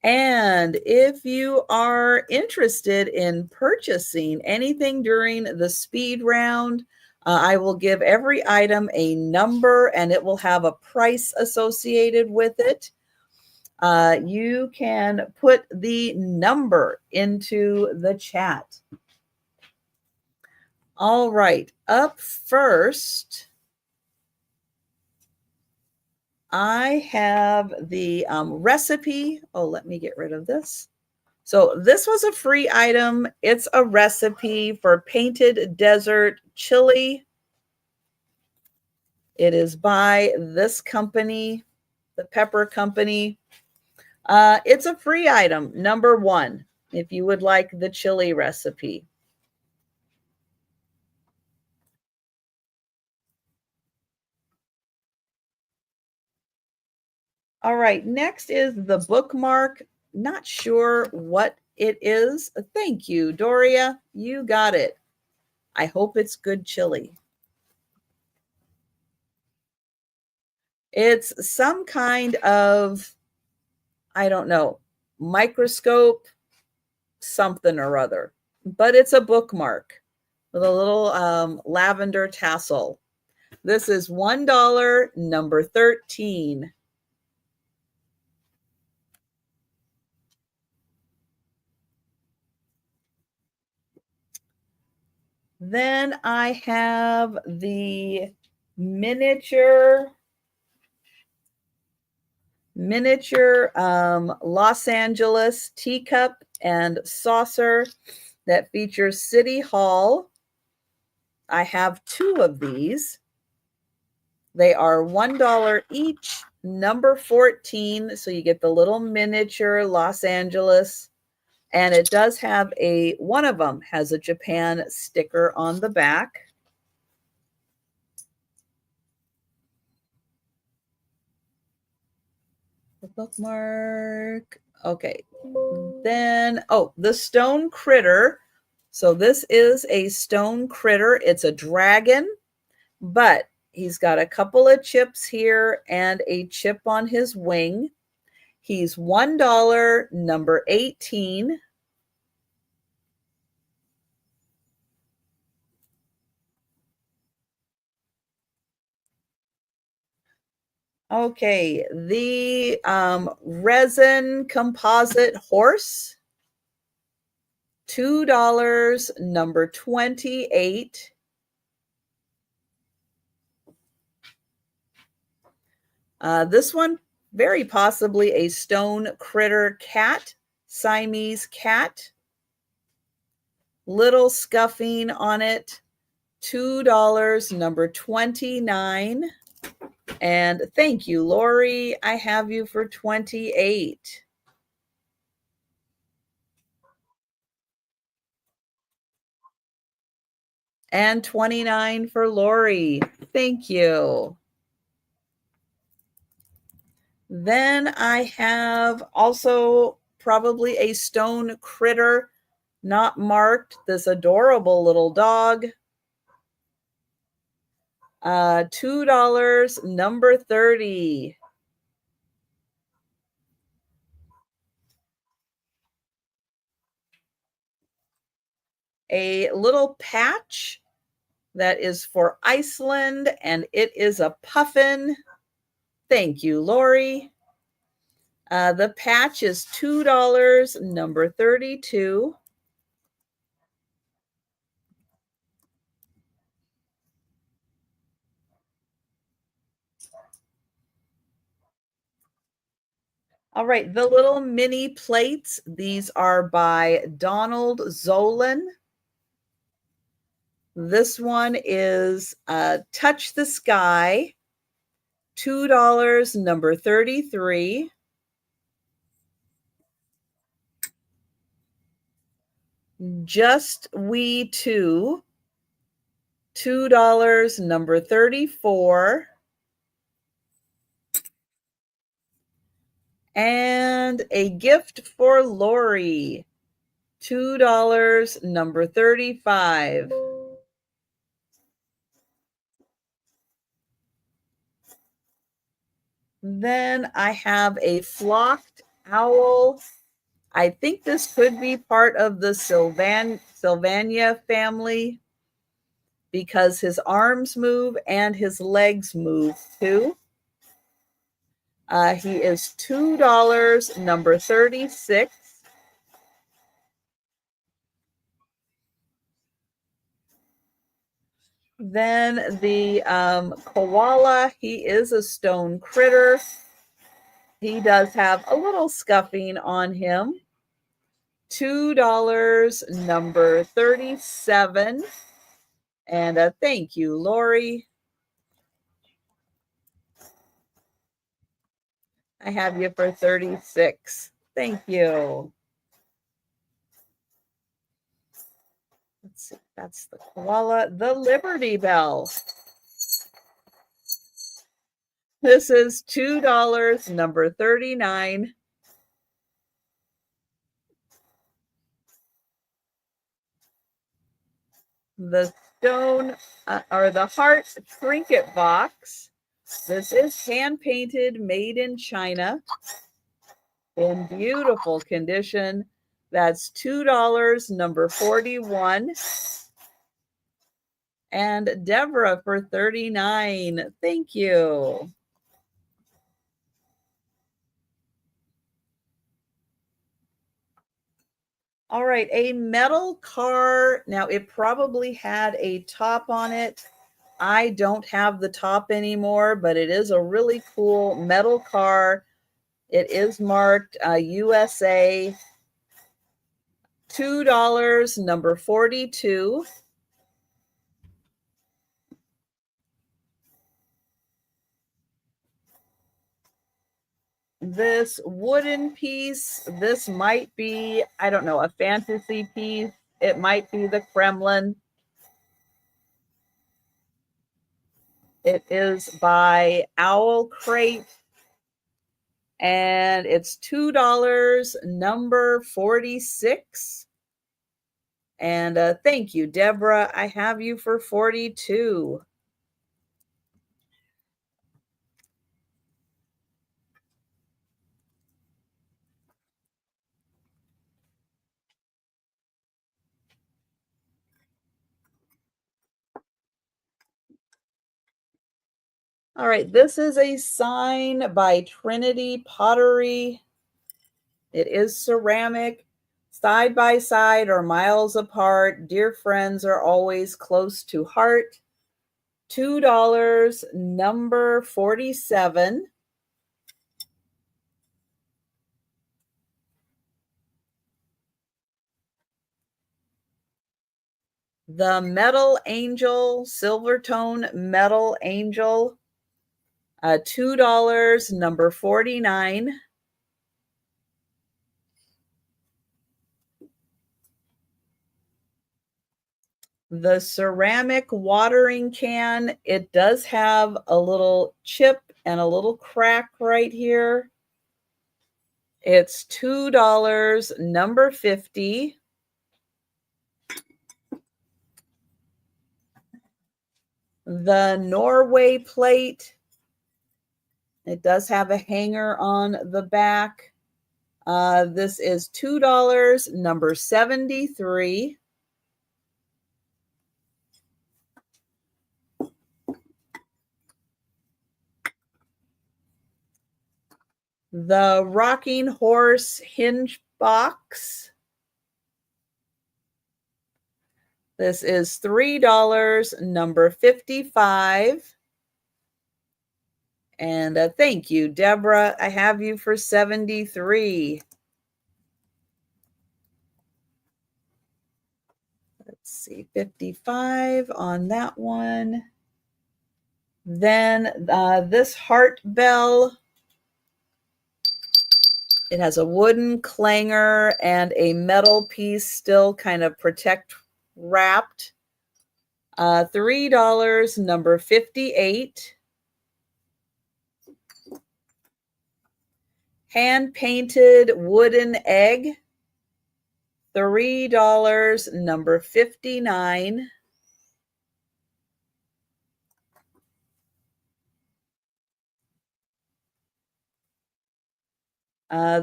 And if you are interested in purchasing anything during the speed round, I will give every item a number and it will have a price associated with it. You can put the number into the chat. All right, up first, I have the recipe. Oh, let me get rid of this. So this was a free item. It's a recipe for painted desert chili. It is by this company, the Pepper Company. It's a free item, number 1, if you would like the chili recipe. All right, next is the bookmark. Not sure what it is. Thank you, Doria. You got it. I hope it's good chili. It's some kind of, I don't know, microscope, something or other. But it's a bookmark with a little lavender tassel. This is $1, number 13. Then I have the miniature Los Angeles teacup and saucer that features City Hall. I have 2 of these. They are $1 each, number 14. So you get the little miniature Los Angeles. And it does have one of them has a Japan sticker on the back. The bookmark. Okay. Then, the stone critter. So this is a stone critter. It's a dragon, but he's got a couple of chips here and a chip on his wing. He's $1, number 18. Okay, the resin composite horse, $2, number 28. This one, very possibly a stone critter cat, Siamese cat. Little scuffing on it, $2, number 29. And thank you, Lori. I have you for 28. And 29 for Lori. Thank you. Then I have also probably a stone critter, not marked, this adorable little dog. $2, number 30. A little patch that is for Iceland, and it is a puffin. Thank you, Lori. The patch is $2, number 32. All right, the little mini plates, these are by Donald Zolan. This one is Touch the Sky, $2, number 33. Just We Two, $2, number 34. And a gift for Lori, $2, number 35. Then I have a flocked owl. I think this could be part of the Sylvania family because his arms move and his legs move too. He is $2, number 36. Then the koala, he is a stone critter. He does have a little scuffing on him. $2, number 37. And thank you, Lori. I have you for 36. Thank you. Let's see, that's the koala. The Liberty Bell. This is $2, number 39. The stone or the heart trinket box. This is hand painted, made in China, in beautiful condition. That's $2, number 41. And Deborah for 39. Thank you. All right, a metal car. Now, it probably had a top on it. I don't have the top anymore, but it is a really cool metal car. It is marked USA. $2, number 42. This wooden piece, this might be, I don't know, a fantasy piece. It might be the Kremlin. It is by Owl Crate. And it's $2, number 46. And thank you, Deborah. I have you for 42. All right, this is a sign by Trinity Pottery. It is ceramic. Side by side or miles apart, dear friends are always close to heart. $2, number 47. The metal angel, silver tone metal angel, $2, number 49. The ceramic watering can, it does have a little chip and a little crack right here. It's $2, number 50. The Norway plate, it does have a hanger on the back. This is $2, number 73. The rocking horse hinge box. This is $3, number 55. And thank you, Deborah. I have you for 73. Let's see, 55 on that one. Then this heart bell. It has a wooden clanger and a metal piece still kind of protect wrapped. $3, number 58. Hand-painted wooden egg, $3, number 59.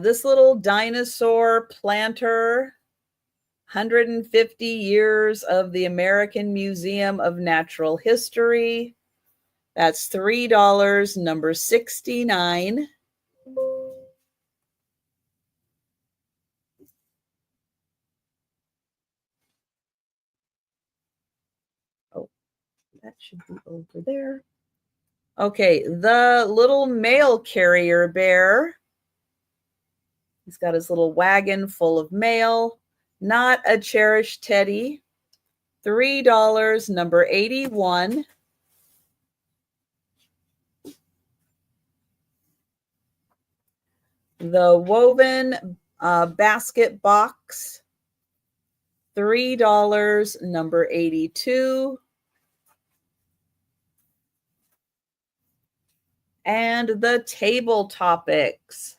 This little dinosaur planter, 150 years of the American Museum of Natural History. That's $3, number 69. Oh, that should be over there. Okay, the little mail carrier bear. He's got his little wagon full of mail. Not a cherished teddy. $3, number 81. The woven basket box, $3, number 82. And the table topics,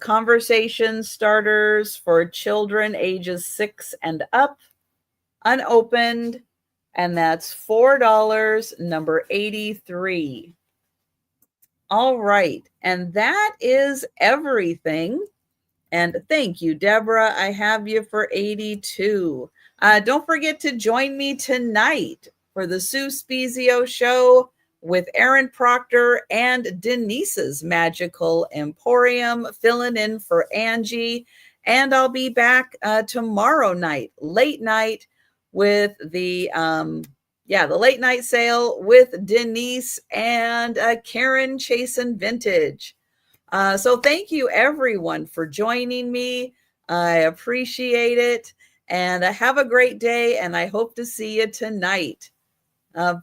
conversation starters for children ages 6 and up, unopened, and that's $4, number 83. All right, and that is everything. And thank you, Deborah. I have you for 82. Don't forget to join me tonight for the Sue Spezio Show with Aaron Proctor and Denise's Magical Emporium, filling in for Angie. And I'll be back tomorrow night, late night, with the late night sale with Denise and Karen Chasen Vintage. So thank you everyone for joining me. I appreciate it, and have a great day, and I hope to see you tonight. Bye.